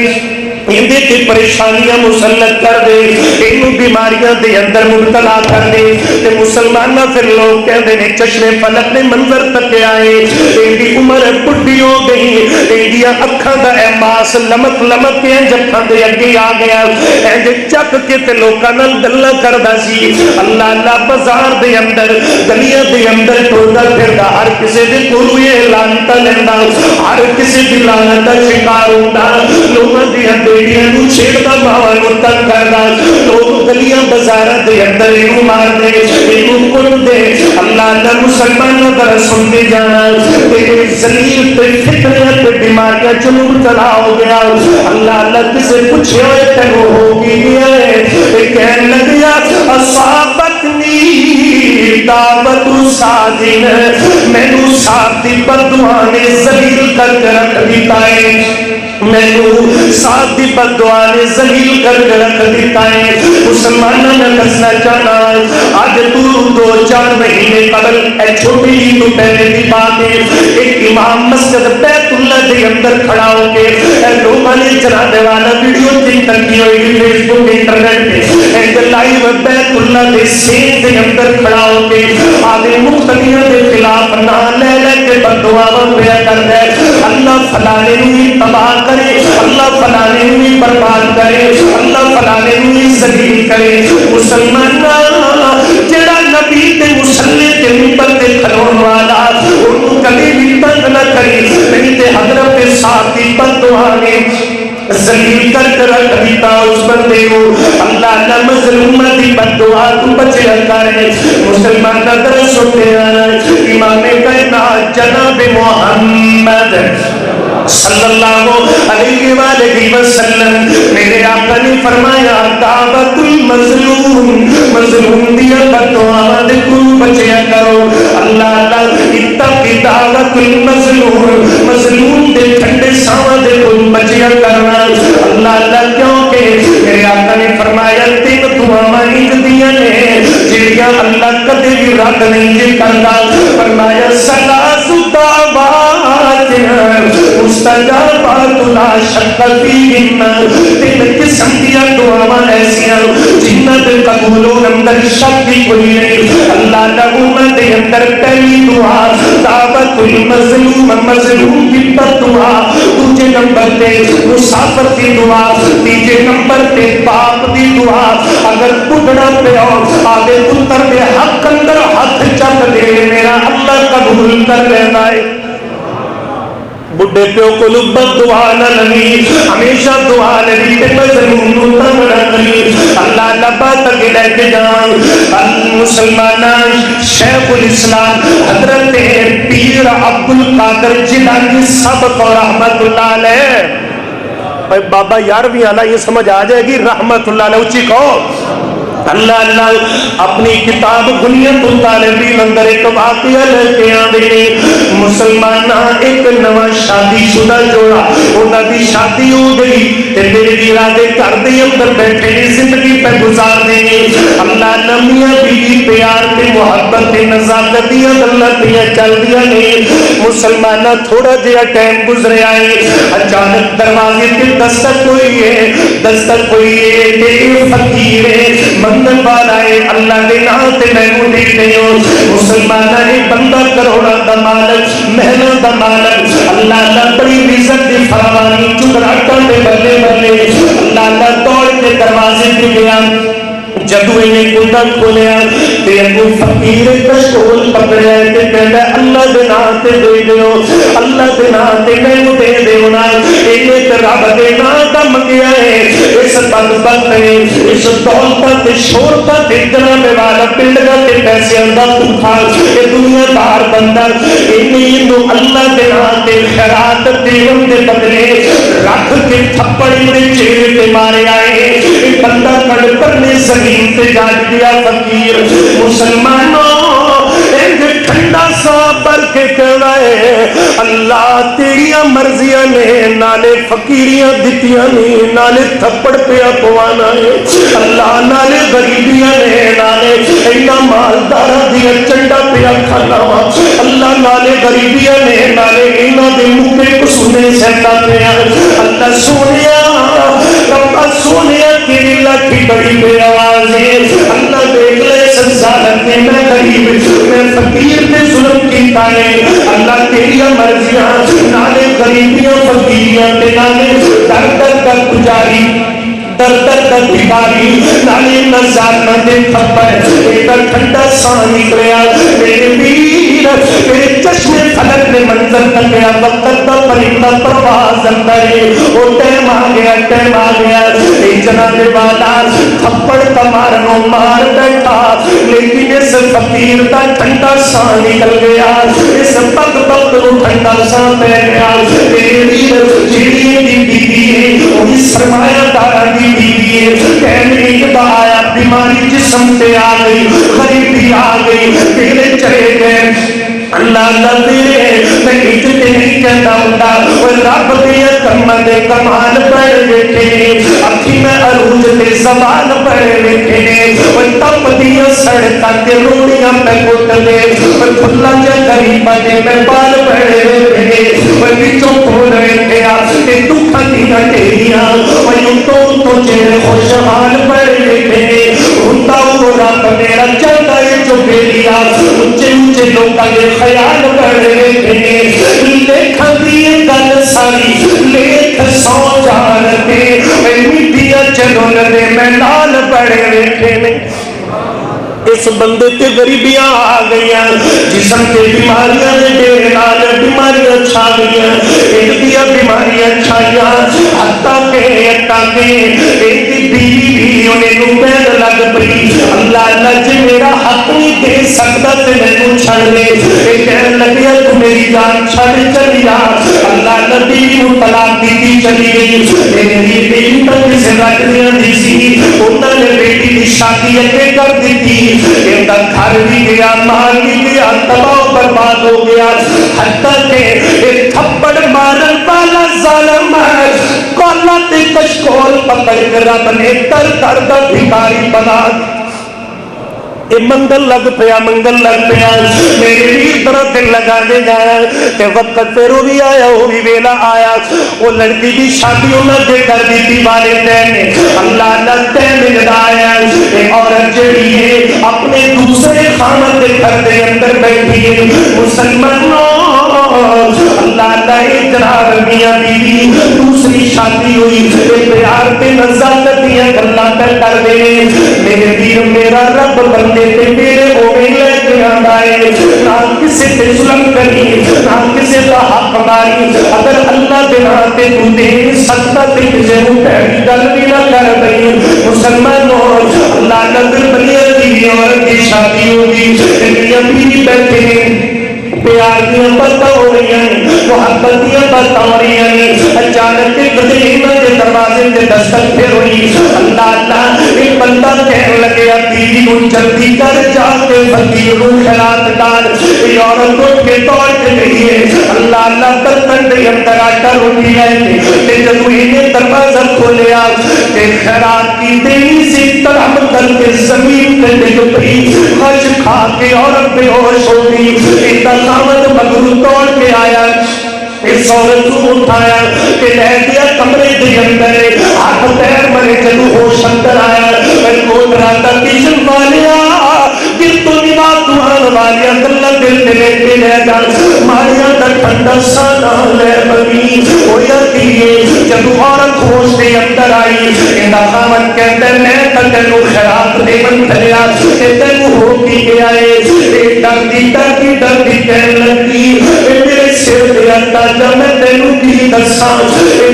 اندے تے پریشانیاں مسلط کر دے، انہوں بیماریاں دے اندر مبتلا کر دے۔ تے مسلمانہ پھر لوگ کہندے نے چشم فلک نے منظر تک آئے، اندی عمر بڑھی ہو گئی، اندیاں اکھاں دا احماس لمک لمک کے جکھاں دے اگے آ گیا، اندے چک کے تے لوکاں نال گلاں کردا سی۔ اللہ اللہ بازار دے اندر گلیاں دے اندر ٹردا پھردا، ہر کسے دے کولوں یہ لعنت لیندا، ہر کسے دی لعنت دا شکار ہوندا، لوکاں دی بیڑیاں نو چھیڑدا، ماواں نو تنگ کردا، لوگ گلیاں بازاراں دے اندر اینو مار دے، اینو کٹ دے۔ اللہ اللہ مسلمانوں دا سن دے جانا تے ذلیل تے فتنے تے بیماریاں چ مبتلا ہو گیا۔ اللہ اللہ کسے پوچھے ہوئے تینوں ہو گیا ہے، کہنے لگیا اصابتنی دعوت ساتھ مینو ساتھ دی بددعا نے ذلیل کر کے رکھ دیتا ہے مینو ساتھ دی بددعا نے ذلیل کر کے رکھ دیتا ہے مسلمانوں نے دسنا چاہنا آج تو 2-4 مہینے قبل اے چھوٹی ہی تو پہلے کی بات ہے ایک امام مسجد بیت اللہ کے اندر کھڑا ہو کے اے لوگوں نے چلانے والا ویڈیو دن تک کی ہوئی فیس بک انٹرنیٹ پہ اے لائیو بیت اللہ کے سین کے اندر کھڑا ہو کے آگے مختلف کے خلاف نہ لے لے کے بددعا پیا کر دے اللہ فلانے بھی تباہ کرے اللہ فلانے بھی برباد کرے اللہ فلانے بھی ذلیل کرے مسلمان جڑا نبی تے مصلی تے منبر تے کھلون والا انہوں کبھی بھی تنگ نہ کری نہیں تے حضرت ساتھی بددعا نے ذلیل کر کے رکھ دیتا اس بندے کو اللہ نہ مظلوم دی بددعا تو بچے کرے مسلمان کا درس ہوتے ہیں امام کائنات جناب محمد صلی اللہ علیہ وآلہ وسلم میرے آقا نے فرمایا دعوت المظلوم مظلوم دیا بددعا دے کو بچیا کرو اللہ اللہ اتقی دعوت المظلوم مظلوم دے ٹھنڈے ساواں دے کو بچیا کرنا اللہ اللہ کیونکہ میرے آقا نے فرمایا 3 دعاواں دیا نے جڑیاں اللہ کدے بھی رد نہیں جے کرتا فرمایا ثلاث دعوات مستجابات لا شک فیہن 3 قسم دیا دعاواں ایسیاں جنہاں دے قبول اندر شک بھی کوئی نہیں اللہ تعالی دے اندر پہلی دعا دعوت المظلوم مظلوم کی دعا دوسرے نمبر تے مسافر کی دعا تیسرے نمبر تے باپ دی دعا اگر بڑھڑا پیا آگے پتر دے حق اندر ہاتھ چک دے میرا اللہ قبول کر لینا ہے بڑھے پیو کو لبت دعا نہ لگی ہمیشہ دعا لگی تے مظلوم نو تنگ نہ کری اللہ لبا تک لے کے جان مسلمان شیخ الاسلام حضرت پیر عبدالقادر جیلانی صاحب کو رحمت اللہ علیہ بابا یار بھی آنا یہ سمجھ آ جائے گی رحمت اللہ علیہ اچھی کہو اللہ اللہ اپنی کتاب غنیت الطالبین اندر ایک واقعہ لے کے آدھے مسلمانہ ایک نواں شادی شدہ جوڑا انہاں دی شادی ہو گئی تے میرے ارادے گھر دے اندر بیٹھے زندگی پہ گزار دیں گے اللہ نمیاں بیوی پیار تے محبت تے نزاکت دیا اللہ دیا چل دیا نہیں مسلمانہ تھوڑا جہا ٹائم گزرے آئے اچانک دروازے تے دستک ہوئی ہے دستک ہوئی ہے تے فقیر ہے مندن والا ہے اللہ کے نام تے میں کو دیکھتے ہو مسلمانہ نے بندہ کروڑا دا مالک محلہ دا مالک اللہ اللہ بڑی عزت دی فراوانی چکراٹا دے بلے بلے اللہ اللہ دوڑ کے دروازے پہ گیا جدو انہیں کندہ کھولیا تے اگو فقیر کشکول پکڑیا تے کہتا ہے اللہ دے نام تے دے دیو اللہ دے نام تے میں کو دے دیو نا انہیں تے رب دے نام دا منگیا ہے اس بدبخت نے اس دولت تے شہرت تے جناب والا پنڈگا تے پیسے اندر بھوکا یہ دنیا دار بندہ انہیں تو اللہ دے نام تے خیرات دیون دے بدلے رکھ کے تھپڑ انہیں چہرے تے مارے آئے یہ بندہ کڑ کرنے زمین تے جاگ دیا فقیر مسلمانوں ایک ٹھنڈا سا بر کے کہنا ہے اللہ تیریاں مرضیاں نے نالے فقیریاں دتیاں نے نالے تھپڑ پیا پوانا ہے اللہ نالے غریبیاں نے نالے اینا مالدارہ دیا چنڈا پیا کھانا وا اللہ نالے غریبیاں نے نالے اینا دے مکے کو سنے سہتا پیا اللہ سونیا ربا سونیا تیری لکھی بڑی بے آواز ہے اللہ دیکھ لے سنسالت نے میں غریب میں فقیر نے ظلم کیتا ہے اللہ تیری مرضیاں نالے غریبیاں فقیریاں تے نالے در در در گجاری در در در بھکاری نالے نظار نہ دے تھپڑ ایک ٹھنڈا سا نکلیا میرے ویر میرے چشم فلک نے منظر تک گیا وقت دا پرندہ پرواز اندر ہے وہ ٹائم آ گیا اے جناب والا تھپڑ کا مارنو مار بیٹھا لیکن اس فقیر دا ٹھنڈا سا نکل گیا، اس پگ پگ کو ٹھنڈا سا پہ گیا۔ سرمایہ دارا دی بیوی ہے، کہنے کا آیا بیماری جسم پہ آ گئی، غریبی آ گئی، تیرے چلے گئے۔ اللہ نبی میں عزت نہیں کہتا ہوں، اور رب دیا کمال کمال پڑھ بیٹھے، اکھی میں عروج دے زبان پڑھ بیٹھے، اور تپ دیا سڑکاں کے روڑیاں پہ کٹ دے، اور بھلا جا غریبہ دے میں بال پڑھ بیٹھے، اور بچوں کو رہے تھیا کہ دکھا دیا تیریاں، اور یوں تو چہرے خوشحال پڑھ بیٹھے۔ ہوتا وہ رب میرا چلتا ہے جو بے لیا، اونچے اونچے لوگاں کے خیال بڑھے تھے، لکھ دیے گل ساری لکھ سو جانتے، میڈیا چلو لے میں نال بڑھے تھے۔ اس بندے تے غریبیاں آ گئیاں، جسم تے بیماریاں دے ڈیر نال بیماریاں چھا گئیاں، ایک دیا بیماریاں چھائیاں، حتیٰ کہ ایک بیوی بھی انہیں نوبین لگ پئی، اللہ اللہ جی میرا حق نہیں دے سکتا تے میں نو چھڑ لے، ایک کہنے لگیا تو میری جان چھڑ چلیا، اللہ اللہ بیوی نو طلاق دیتی چلی گئی، میری بیوی تو کسے رکھ دیا دی سی، انہوں نے بیٹی کی شادی اگے کر دیتی، ان کا گھر بھی گیا، مال بھی گیا، تباہ و برباد ہو گیا، حتیٰ کہ ایک تھپڑ مارن والا ظالم ہے، کولت کشکول پکڑ کر رب نے تر تر دا بھکاری بنا اے منگل لگ پیا میرے بھی طرح دل لگا دے جایا تے وقت پھر وہ بھی آیا، وہ بھی ویلا آیا، وہ لڑکی بھی شادی انہوں نے کر دی تھی والدین نے، اللہ اللہ تے مل آیا، ایک عورت جڑی ہے اپنے دوسرے خامد دے گھر دے اندر بیٹھی ہے، مسلمانوں اللہ اللہ جناب میاں بیوی دوسری شادی ہوئی، پیار پہ نزاکت دیا اللہ پہ کر دے، میرے دیر میرا رب بندے تے میرے ہوئے لے کے آئے، نہ کسی تے ظلم کری، نہ کسی کا حق ماری، اگر اللہ دینا تے تو دے سکتا تے کسی کو پہلی گل بھی نہ کر دئی، مسلمانوں اللہ نظر بنیا دی عورت کی شادی ہوگی، میاں بیوی بیٹھے ہیں، پیار دیا باتاں ہو رہی ہیں، محبت دیا باتاں ہو رہی ہیں، اچانک ایک دن کے دروازے کے دستک پھر ہوئی، اللہ اللہ ایک بندہ کہنے لگے بیوی کو جلدی کر جا کے فقیر کو خیرات ڈال، یہ عورت اٹھ کے دوڑ کے گئی ہے، اللہ اللہ برتن کے اندر آٹا روٹی رہے تھے، جب انہیں دروازہ کھولیا کہ خیرات کی دینی سی طرح کر کے زمین پہ ڈگ پئی، خرچ کھا کے عورت بے ہوش ہو گئی، خامد مغرور توڑ کے آیا، اس عورت کو اٹھایا کہ لے دیا کمرے کے اندر، ہاتھ پیر مرے جلو ہوش اندر آیا، میں کون راتا کشن والیا گر تو نماز دوان والیا اللہ دل دلے کے لے جا ماریا در ٹھنڈا سانا لے بنی ہویا دیئے، جب عورت ہوش دے اندر آئی، انہا خامد کہتے ہیں میں تکلو خیرات دے من دھلیا کہ تنو ہو کی گیا ہے، ایک ڈردی کہنے لگی میرے سر دے اندر جب میں تینوں کی دسان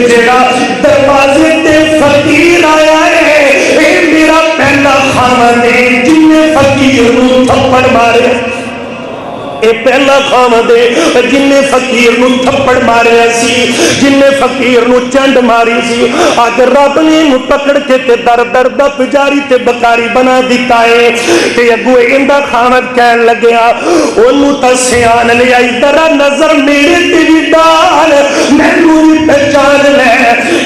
جیڑا دروازے تے فقیر آیا ہے، اے میرا پہلا خامد ہے جن نے فقیر نو تھپڑ مارے، اے پہلا خامد ہے جن نے فقیر نو تھپڑ مارے سی، جن نے فقیر نو چنڈ ماری سی، آج رب نے نو پکڑ کے تے در در دا پجاری تے بکاری بنا دیتا ہے، تے اگوے اندہ خامد کہن لگیا انہوں تا سیان لے آئی درہ نظر میرے تے بھی ڈال میں نوری پہچان لے،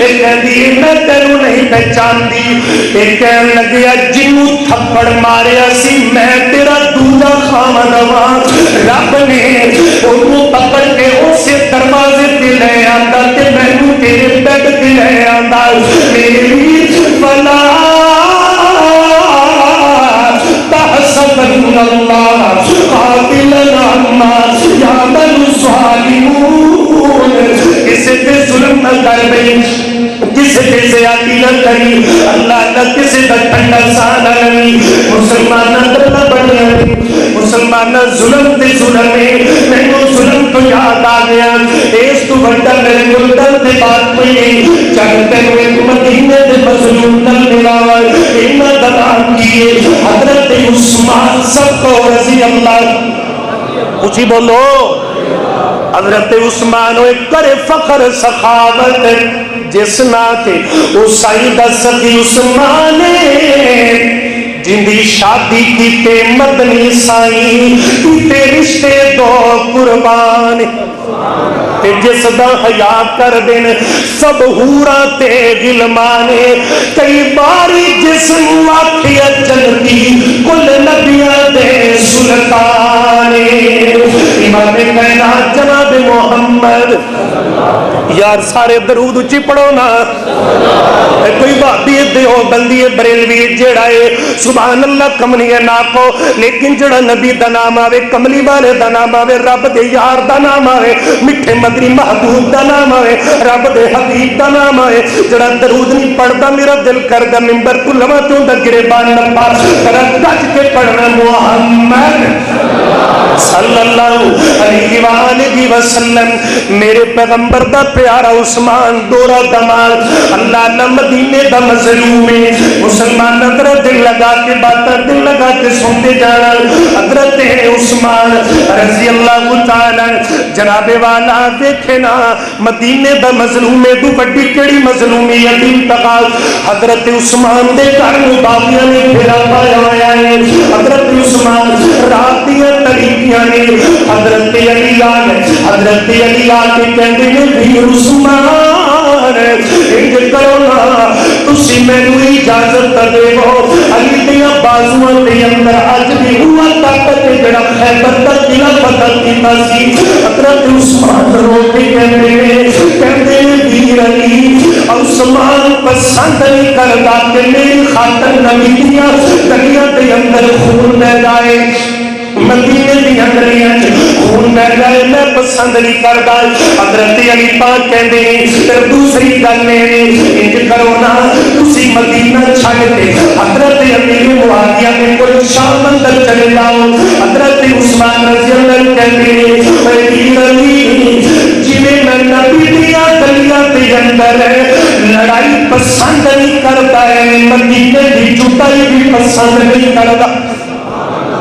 ایک کہن دی میں تینوں نہیں پہچان دی، ایک کہن لگیا جنوں تھپڑ مارے سی میں تیرا دوجہ خامد آواز، رب نے انہوں پکڑ کے اسے دروازے پہ لے آتا کہ میں نو تیرے بیڈ پہ لے آتا، میری فلا تحسبن اللہ قابلنا عما یعمل الظالمون، کسی پہ ظلم نہ کر بھئی، کسی پہ زیادتی نہ کری، اللہ نہ کسی پہ ٹھنڈا سانہ نہیں، مسلمان نہ درنا بڑھیا نہیں، مسلمان نہ ظلم تے ظلم ہے، میں نے ظلم تو یاد آ گیا، اس تو بڑھتا میرے ملتن تے بات کوئی نہیں، چاہتے ہوئے مدینے تے مظلوم دل ملاوائے، انہ دلان کیے حضرت عثمان سب کو رضی اللہ اچھی بولو حضرت عثمان ہوئے کرے فخر سخاوت جس ناتے اسائی دا سخی عثمان جن دی شادی کیتے مدنی سائی کیتے رشتے دو قربان تے جس دا حیا کر دین سب ہورا تے غلمانے کئی باری جسم آکھیا جنتی کل نبیاں دے سلطانے امام کائنات جناب محمد یار سارے درود اچھی پڑھو نا کوئی بھابی دیو بندی بریلوی جڑا ہے سبحان اللہ کملی ہے ناکو لیکن جڑا نبی دا نام آوے کملی والے دا نام آوے رب دے یار دا نام آوے مٹھے مدنی محبوب دا نام آوے رب دے حبیب دا نام آوے جڑا درود نہیں پڑھتا میرا دل کردہ ممبر تو لما تو دا گریبان نپا کرا گج کے پڑھنا محمد صلی اللہ علیہ وآلہ وسلم میرے پیغمبر دا پیارا عثمان دورہ دمال اللہ اللہ مدینے دا مظلوم ہے مسلمان حضرت دل لگا کے باتا دل لگا کے سنتے جانا حضرت عثمان رضی اللہ تعالی جناب والا دیکھے نا مدینے دا مظلوم ہے تو بڑی کیڑی مظلومی یتیم تقال حضرت عثمان دے گھر باغیاں نے پھیرا پایا ہویا ہے حضرت عثمان رات دیا طریقیاں نے حضرت علی آنے کہندے نے بھی عثمان انج کرو نا تسی مینوں اجازت دے ہو علی دیا بازواں دے اندر اج بھی ہوا طاقت جڑا خیبر دا قلعہ فتح کیتا سی حضرت عثمان رو کے کہندے نے ویر علی عثمان پسند نہیں کردا کہ میری خاطر نبی دیا گلیاں دے اندر خون بہ جائے مدینے دی گلیاں خون بہ جائے میں پسند نہیں کردا حضرت علی پاک کہندے پھر دوسری گل انج کرو نا تسی مدینہ چھڈ کے حضرت امیر معاویہ کے کول شام اندر چلے جاؤ حضرت عثمان رضی اللہ کہندے ویر علی جویں میں نبی دیا گلیاں دے اندر لڑائی پسند نہیں کردا ہے مدینے دی جدائی بھی پسند نہیں کردا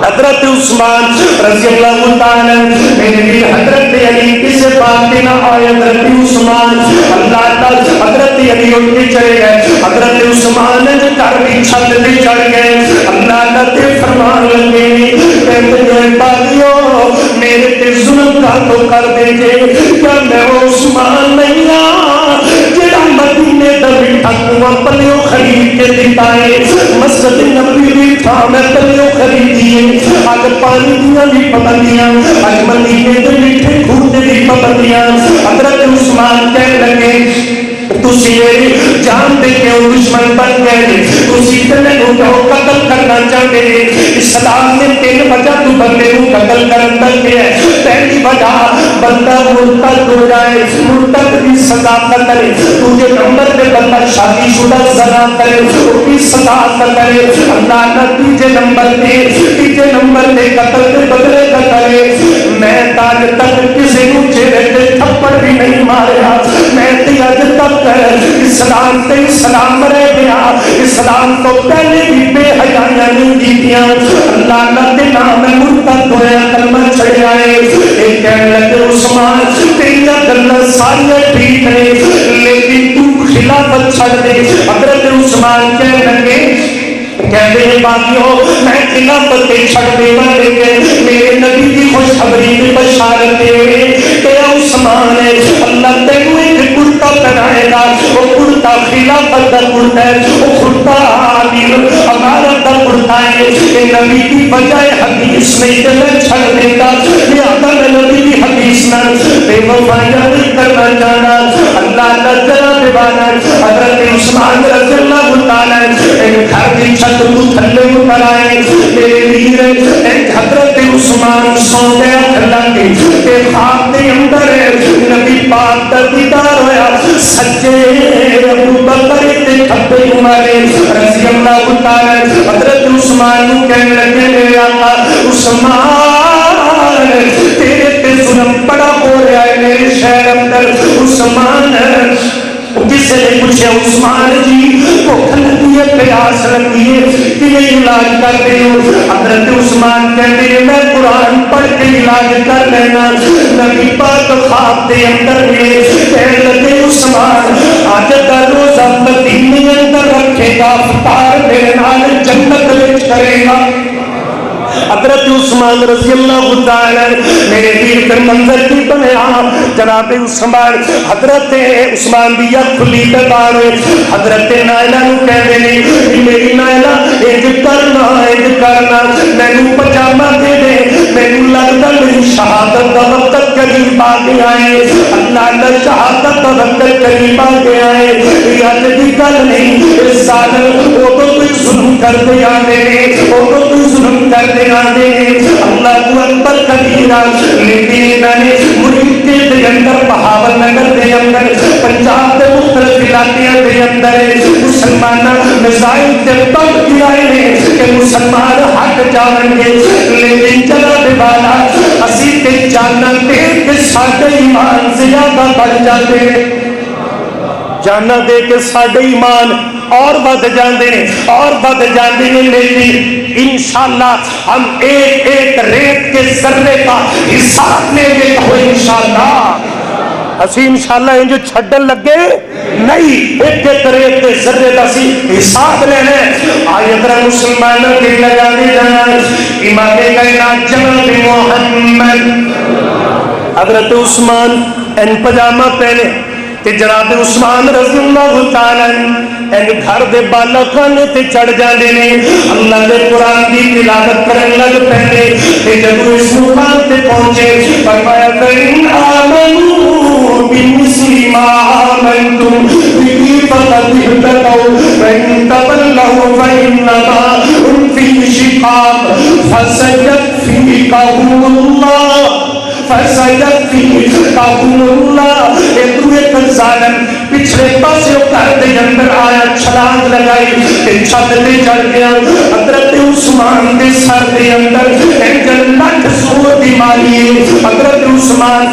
حضرت عثمان رضی اللہ تعالی میرے بھی حضرت علی کس بات نہ آئے حضرت عثمان اللہ تعالی حضرت علی ان کے چلے گئے حضرت عثمان نے گھر کی چھت پہ چڑھ گئے اللہ تعالی فرمان لگے کہتے ہیں باغیوں میرے تے ظلم کا تو کر دیجئے کیا میں عثمان نہیں جڑا مدینے دا بیٹھا کنواں پلیوں خرید کے دیتا ہے مسجد نبوی بھی تھا میں پلیوں خریدیے آج پانی دیا بھی پابندیاں آج مدینے دے میٹھے کھوٹے بھی پابندیاں حضرت عثمان کہنے لگے تسی جان دے کے دشمن بن گئے تسی اتنے لوگوں قتل کرنا چاہتے اسلام نے 3 وجہ تو بندے کو قتل کرنا ہے پہلی وجہ بندہ مرتد ہو جائے مرتد کی سزا کرے تجھے نمبر پہ بندہ شادی شدہ زنا کرے اس کی سزا کرے اللہ نہ تیجے نمبر پہ قتل کے بدلے کا کرے میں تاج تک کسی کو چہرے پہ تھپڑ بھی نہیں مارا میں تیج تک اسلام تے اسلام رہ گیا اسلام تو پہلے بھی بے حیاں نہیں کیتیاں اللہ نہ تے نام مرتد ہویا کلمہ چھڑیا ہے ایک کہنے لگے عثمان تیرا گلاں ساری ٹھیک ہے لیکن تو خلافت چھڑ دے حضرت عثمان کہنے لگے کہتے ہیں باقیوں میں خلافت چھڑ دے گے میرے نبی کی خوشخبری کی بشارت دے کہ عثمان اللہ تینوں ایک کرتا پہنائے گا وہ کرتا خلافت دا کرتا ہے وہ کرتا عامل امارت دا کرتا ہے کہ نبی کی بجائے حدیث نہیں کہ میں چھڑ دیتا لہذا میں نبی کی حدیث نہ بے وفائیاں نہیں کرنا چاہنا اللہ کا جناب والا حضرت عثمان رضی اللہ تعالی ایک گھر کی چھت کو تھلے اوپر آئے میرے ویر ایک حضرت عثمان سو گیا کھلا کے کہ خواب کے اندر نبی پاک کا دیدار ہویا سجے ابو بکر کے کھبے عمر رضی اللہ تعالی حضرت عثمان کو کہنے لگے میرے آقا عثمان تیرے تے ظلم بڑا ہو رہا ہے میرے شہر اندر عثمان کس کسی نے پوچھا عثمان جی بھوک لگی ہے پیاس لگی ہے کہ علاج کرتے ہو؟ حضرت عثمان کہتے ہیں میں قرآن پڑھ کے علاج کر لینا. نبی پاک خواب دے اندر میں کہنے لگے عثمان آج کا روزہ مدینے اندر رکھے گا افطار میرے نال جنت وچ کرے گا. حضرت عثمان رضی اللہ تعالی میرے دل پر منظر کی بنیا. جناب عثمان حضرت عثمان دی اکھ کھلی تے بار حضرت نائلہ نو کہندے نے میری نائلہ انج کرنا مینوں پجامہ دے دے مینوں لگدا میری شہادت دا وقت قریب آ گیا ہے. اللہ نے شہادت دا وقت قریب آ گیا ہے. یہ اج دی گل نہیں اس سال او تو کوئی ظلم کردے آندے نے او تو کوئی ظلم کردے اللہ کو اکبر کبیرہ. لیکن میں نے ملک کے اندر بہاول نگر کے اندر پنجاب کے مختلف علاقوں کے اندر مسلمان میزائل سے بم گرائے ہیں کہ مسلمان ہٹ جان گے. لیکن جناب والا اسی تے جانا دے کے ساڈے ایمان زیادہ بڑھ جاتے ہیں. جانا دے کے ساڈے ایمان اور بد جاندے ہیں اور بد جاندے ہیں. لیکن انشاءاللہ ہم ایک ایک ریت کے ذرے کا حساب لیں گے تو انشاءاللہ اسی انشاءاللہ انجو چھڑن لگے نہیں. ایک ایک ریت کے ذرے کا سی حساب لینے. آیت را مسلمانوں کے لگا دے جانا. امام کائنات جناب محمد حضرت عثمان ان پجامہ پہنے کہ جناب عثمان رضی اللہ تعالی ان گھر دے بالا خانے تے چڑھ جاندے نے. اللہ دے قرآن دی تلاوت کرن لگ پیندے تے جب اس مقام تے پہنچے فرمایا فَإِنْ آمَنُوا بِمِثْلِ مَا آمَنْتُمْ بِهِ فَقَدِ اهْتَدَوْا وَإِنْ تَوَلَّوْا فَإِنَّمَا هُمْ فِي شِقَاقٍ فَسَيَكْفِيكَهُمُ اللَّهُ فَسَيَكْفِيكَهُمُ اللَّهُ. ایک ظالم پچھلے پاسے گھر دے اندر آیا چھلانگ لگائی تے چھت تے چڑھ گیا. حضرت عثمان دے سر دے اندر ایک لکھ زور دی ماری. حضرت عثمان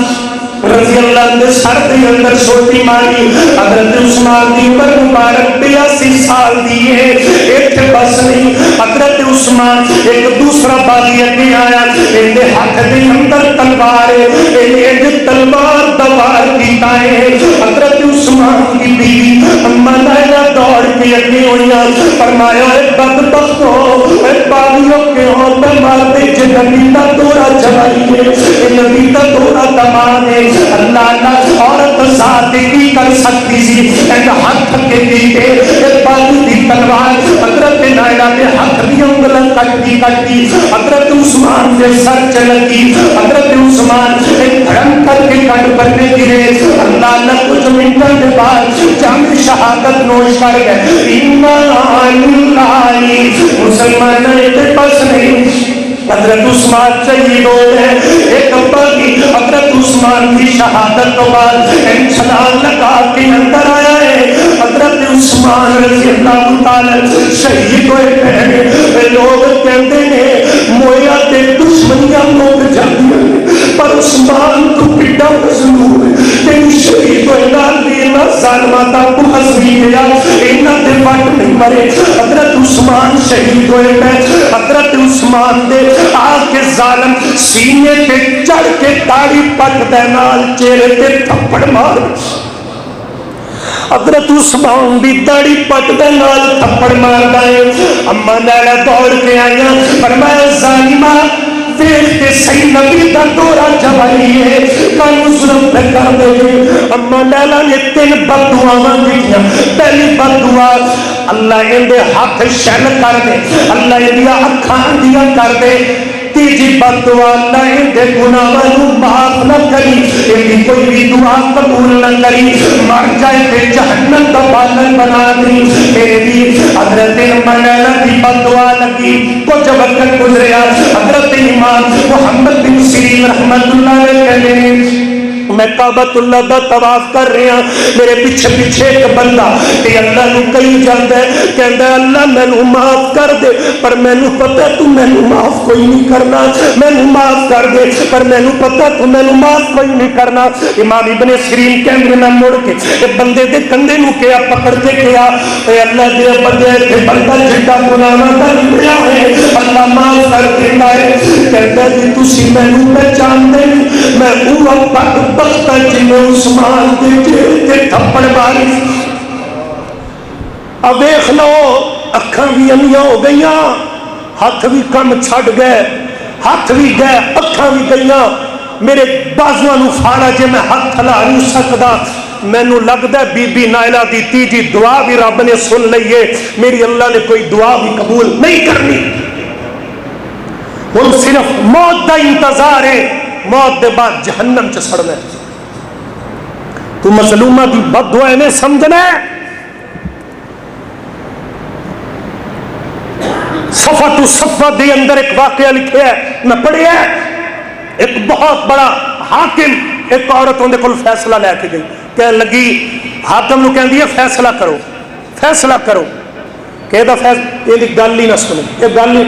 رضی اللہ دے سر دے اندر سوٹی ماری. حضرت عثمان دی عمر مبارک 82 سال دی ہے. ایک بس نہیں. حضرت عثمان ایک دوسرا باغی اگے آیا اندے ہاتھ دے اندر تلوار ہے. انہیں تلوار دوار کیتا ہے. حضرت عثمان کی بیوی اما نائلہ دوڑ کے اگے ہوئیاں فرمایا اے بدبخت ہو اے باغیوں کے ہو تمہار دے جو نبی کا دورہ چلائیے نبی کا دورہ دمان ہے. اللہ اللہ عورت ذات کی کر سکتی سی ایک ہاتھ کے دیتے ایک باغی دی تلوار حضرت نائلہ نے ہاتھ دی انگلن کٹی حضرت عثمان کے سر چلتی. حضرت عثمان ایک دھڑم کر کے کٹ بننے گرے. اللہ اللہ کچھ منٹوں کے بعد جامع شہادت نوش کر گئے. ایمان اللہ مسلمان ایک پاس نہیں. حضرت عثمان شہید ہو گئے. ایک باغی حضرت عثمان کی شہادت کے بعد چھلانگ لگا کے اندر آیا ہے. حضرت عثمان رضی اللہ تعالی شہید ہوئے ہیں. لوگ کہتے ہیں مویا تے دشمنیاں لوگ جاندیاں پر عثمان تو بڑا مظلوم ہے تین شہید ہوئے نال بھی نہ ظالماں دا بغض بھی گیا انہاں دے وٹ نہیں مرے. حضرت عثمان شہید ہوئے ہیں. حضرت عثمان دے آ کے ظالم سینے تے چڑھ کے داڑھی پٹ دے نال چہرے تے تھپڑ مار. حضرت عثمان دی داڑھی پٹ دے نال تھپڑ مار دے. اما نائلہ دوڑ کے آیا فرمایا ظالمہ دیکھ کے صحیح نبی کا دورہ جوائی ہے کانو ظلم پہ کر دے گے. اما نائلہ نے 3 بد دعاواں دیکھیا. پہلی بد دعا اللہ اندے ہاتھ شل کر دے اللہ اندیا اکھاں دیا کر دے. تیجی بد دعا اللہ اندے گناہاں نو معاف نہ کری اندی کوئی بھی دعا قبول نہ کری مر جائے تے جہنم کا بالن بنا دی. میری حضرت منیلہ کی بد دعا لگی. کچھ وقت گزریا حضرت امام محمد بن سیرین رحمت اللہ علیہ کہنے میں کعبۃ دا طواف کر رہا، میرے پیچھے پیچھے ایک بندہ کہ اللہ نو کہی جاندا ہے، کہندا اللہ مینوں معاف کر دے، پر مینوں پتہ تو مینوں معاف کوئی نہیں کرنا، مینوں معاف کر دے پر مینوں پتہ تو مینوں معاف کوئی نہیں کرنا۔ امام ابن سیرین کہندے میں مڑ کے بندے دے کندھے نو کیا پکڑ کے کیا، اے اللہ دے بندے تے بندہ جڑا گناہاں دا نکلیا ہے اللہ معاف کر دیندا ہے۔ کہندا جی تسی مینوں پہچاندے نہیں، میں اوہ بدبخت جن عثمان دے چہرے تے تھپڑ ماری۔ اب دیکھ لو اکھاں بھی امیاں ہو گئیاں، ہاتھ بھی کم چھڈ گئے، ہاتھ بھی گئے اکھاں بھی گئیاں، میرے بازواں نو پھاڑا جے میں ہاتھ ہلا نہیں سکدا۔ مینوں لگدا ہے بی بی نائلہ دی تیجی دعا بھی رب نے سن لئیے، میری اللہ نے کوئی دعا بھی قبول نہیں کرنی۔ ہن صرف موت دا انتظار ہے، موت دے بعد جہنم چ سڑنا ہے۔ تو مظلومہ دی بد دعا نے سمجھنا ہے۔ صفحۃ الصفوہ دے اندر ایک واقعہ لکھا ہے، میں پڑھیا ہے، ایک بہت بڑا حاکم ایک عورت اندے کول فیصلہ لے کے گئی، کہنے لگی حاکم نو کہندی ہے فیصلہ کرو فیصلہ کرو، کہ دا فیصلہ یہ گل ہی نہ سنے، یہ گل ہی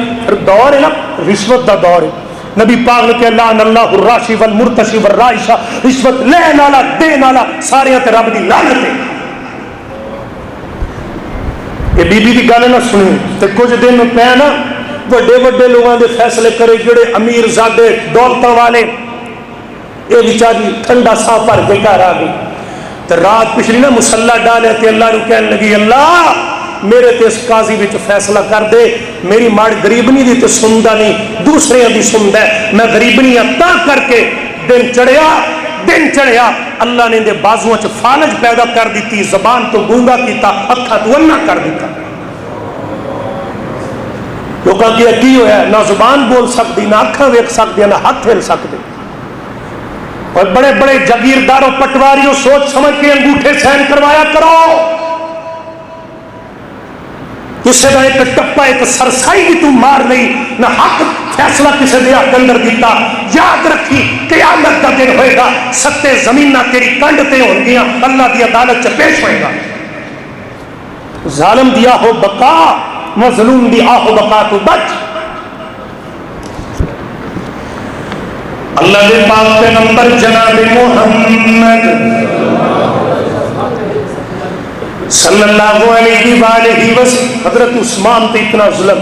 دور ہے نا رشوت دا دور ہے۔ نبی پاک نے کہا لعن اللہ الراشی والمرتشی والرائشہ، رشوت لین والا دین والا سارے تے رب دی لعنت ہے۔ یہ بی بی دی گل نہ سنی تے کچھ دن پہ نا بڑے بڑے لوگوں دے فیصلے کرے، جڑے امیر زادے دولتاں والے، یہ بیچاری ٹھنڈا سا پر کے گھر آ گئی تو رات پچھلی نا مسلح ڈالے تے اللہ نو کہنے لگی اللہ میرے تے اس قاضی وچ فیصلہ کر دے، میری ماڑ غریبنی دی تے سندا نہیں دوسرے دی سندا ہے، میں غریبنی تا کر کے دن چڑھیا اللہ نے دے بازوؤں چ فالج پیدا کر دیتی، زبان تو گونگا کیتا، اکھاں تو انا کر دیتا۔ لوگاں کی ہویا ہے، نہ زبان بول سکتی، نہ اکھاں ویکھ سکتی، نہ ہاتھ ہل سکتے۔ اور بڑے بڑے جاگیرداروں پٹواریوں سوچ سمجھ کے انگوٹھے سائن کروایا کرو، کسی کا ایک ٹپا ایک سرسائی بھی تو مار نہیں، نہ حق فیصلہ کسی دے حق اندر دیتا۔ یاد رکھی قیامت کا دن ہوئے گا، ستے زمین نہ تیری کنڈ تے ہون گیا، اللہ دی عدالت چ پیش ہوئے گا۔ ظالم دیا ہو بقا، مظلوم دی آہو بقا تو بچ۔ اللہ دے پاک پیغمبر جناب محمد صلی اللہ علیہ وآلہ وسلم، حضرت عثمان تے اتنا ظلم،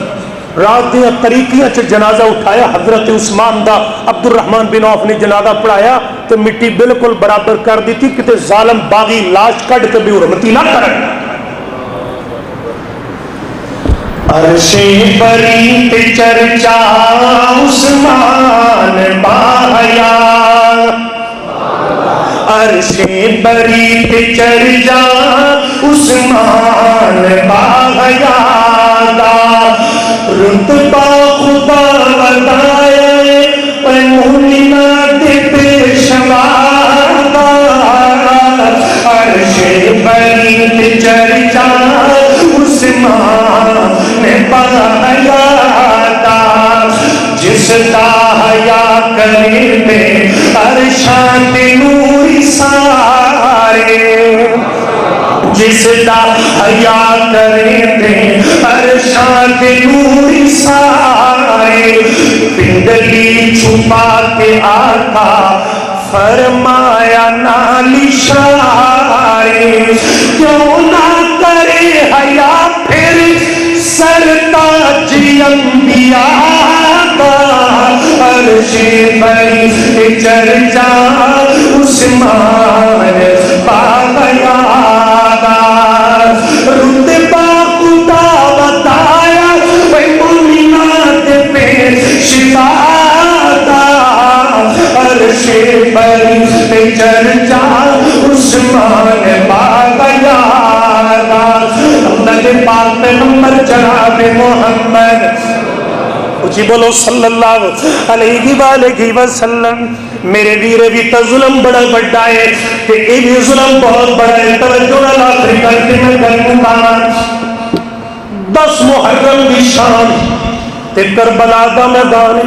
رات دیا طریقیاں چ جنازہ اٹھایا حضرت عثمان دا، عبد الرحمن بن عوف نے جنازہ پڑھایا تو مٹی بالکل برابر کر دی تھی، کتے ظالم باغی لاش کٹ کے بھی حرمتی نہ کرن۔ عرش بری تے چرچا عثمان باحیا، عرش بری تے چرچا عثمان باحیا دا، رتبہ خدا ودائے مومنہ دے پیشوا دا، عرش بری تے چرچا عثمان باحیا دا، جس دا حیا کرے تے عرشاں تے نور سارے، جس دا حیا کرے تے عرشاں تے نور سارے، پنڈلی چھپا کے آقا فرمایا نال اشارے، کیوں نہ کرے حیا پھر سرتاج انبیاء کا، عرش بری تے چرچا عثمان باحیا دا، رتبہ خدا بتایا مومنات پیشوا دا، عرش بری تے چرچا عثمان باحیا دا۔ اللہ کے پاک پیغمبر جناب محمد اچھی بولو صلی اللہ علیہ وآلہ وسلم، میرے ویرے بھی تا ظلم بڑا بڑا ہے کہ یہ بھی ظلم بہت بڑا ہے۔ توجہ نال آخری کر کے میں کروں گا، 10 محرم دی شام تے کربلا دا میدان،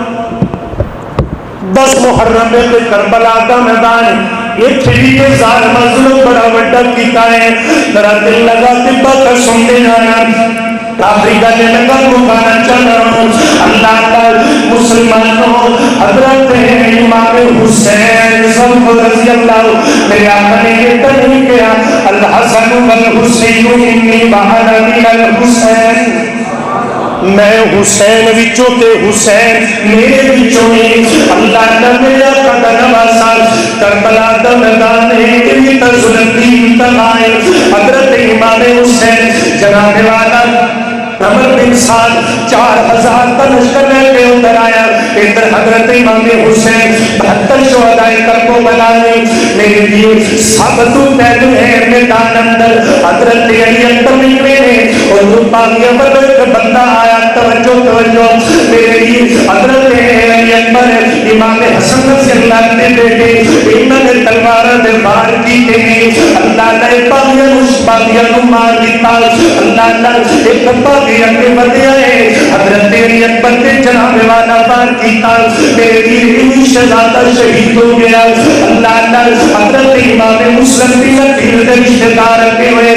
10 محرم تے کربلا دا میدان، یہ تھری کے زار مظلوم بڑا وڈا کیتا ہے میرا دل لگا تبا کر سنتے جانا آخری گلے لگا مکانا چاہنا اللہ کا مسلمانوں حضرت امام حسین صلی رضی اللہ میرے آقا نے یہ تنہی کیا الحسن والحسین انی بہانا من الحسین میں حسین وچوں تے حسین میرے وچوں ہی اللہ نے میرا قدر نواسا کربلا دا میدان ہے کہ تا ظلم دی انتہائی حضرت امام حسین جناب والا عمر بن سعد 4000 کا لشکر لے کے ادھر آیا ادھر حضرت امام حسین 72 شہدائے کربلا نے میرے لیے سب تو پہلے ہے میدان اندر حضرت علی اکبر نکلے ہیں اور وہ باغیہ پر ایک بندہ آیا توجہ میرے لیے حضرت علی اکبر امام حسن رضی اللہ نے بیٹے انہوں نے تلوار دے بار کی گئی اللہ نے باغیہ کو مار دیتا اللہ نے ایک باغیہ کے بدیا ہے حضرت علی اکبر کے جناب والا بار کیتا میرے لیے شہزادہ شہید ہو گیا اللہ نے حضرت امام مسلم بھی لکھیر دے رشتہ دار رکھے ہوئے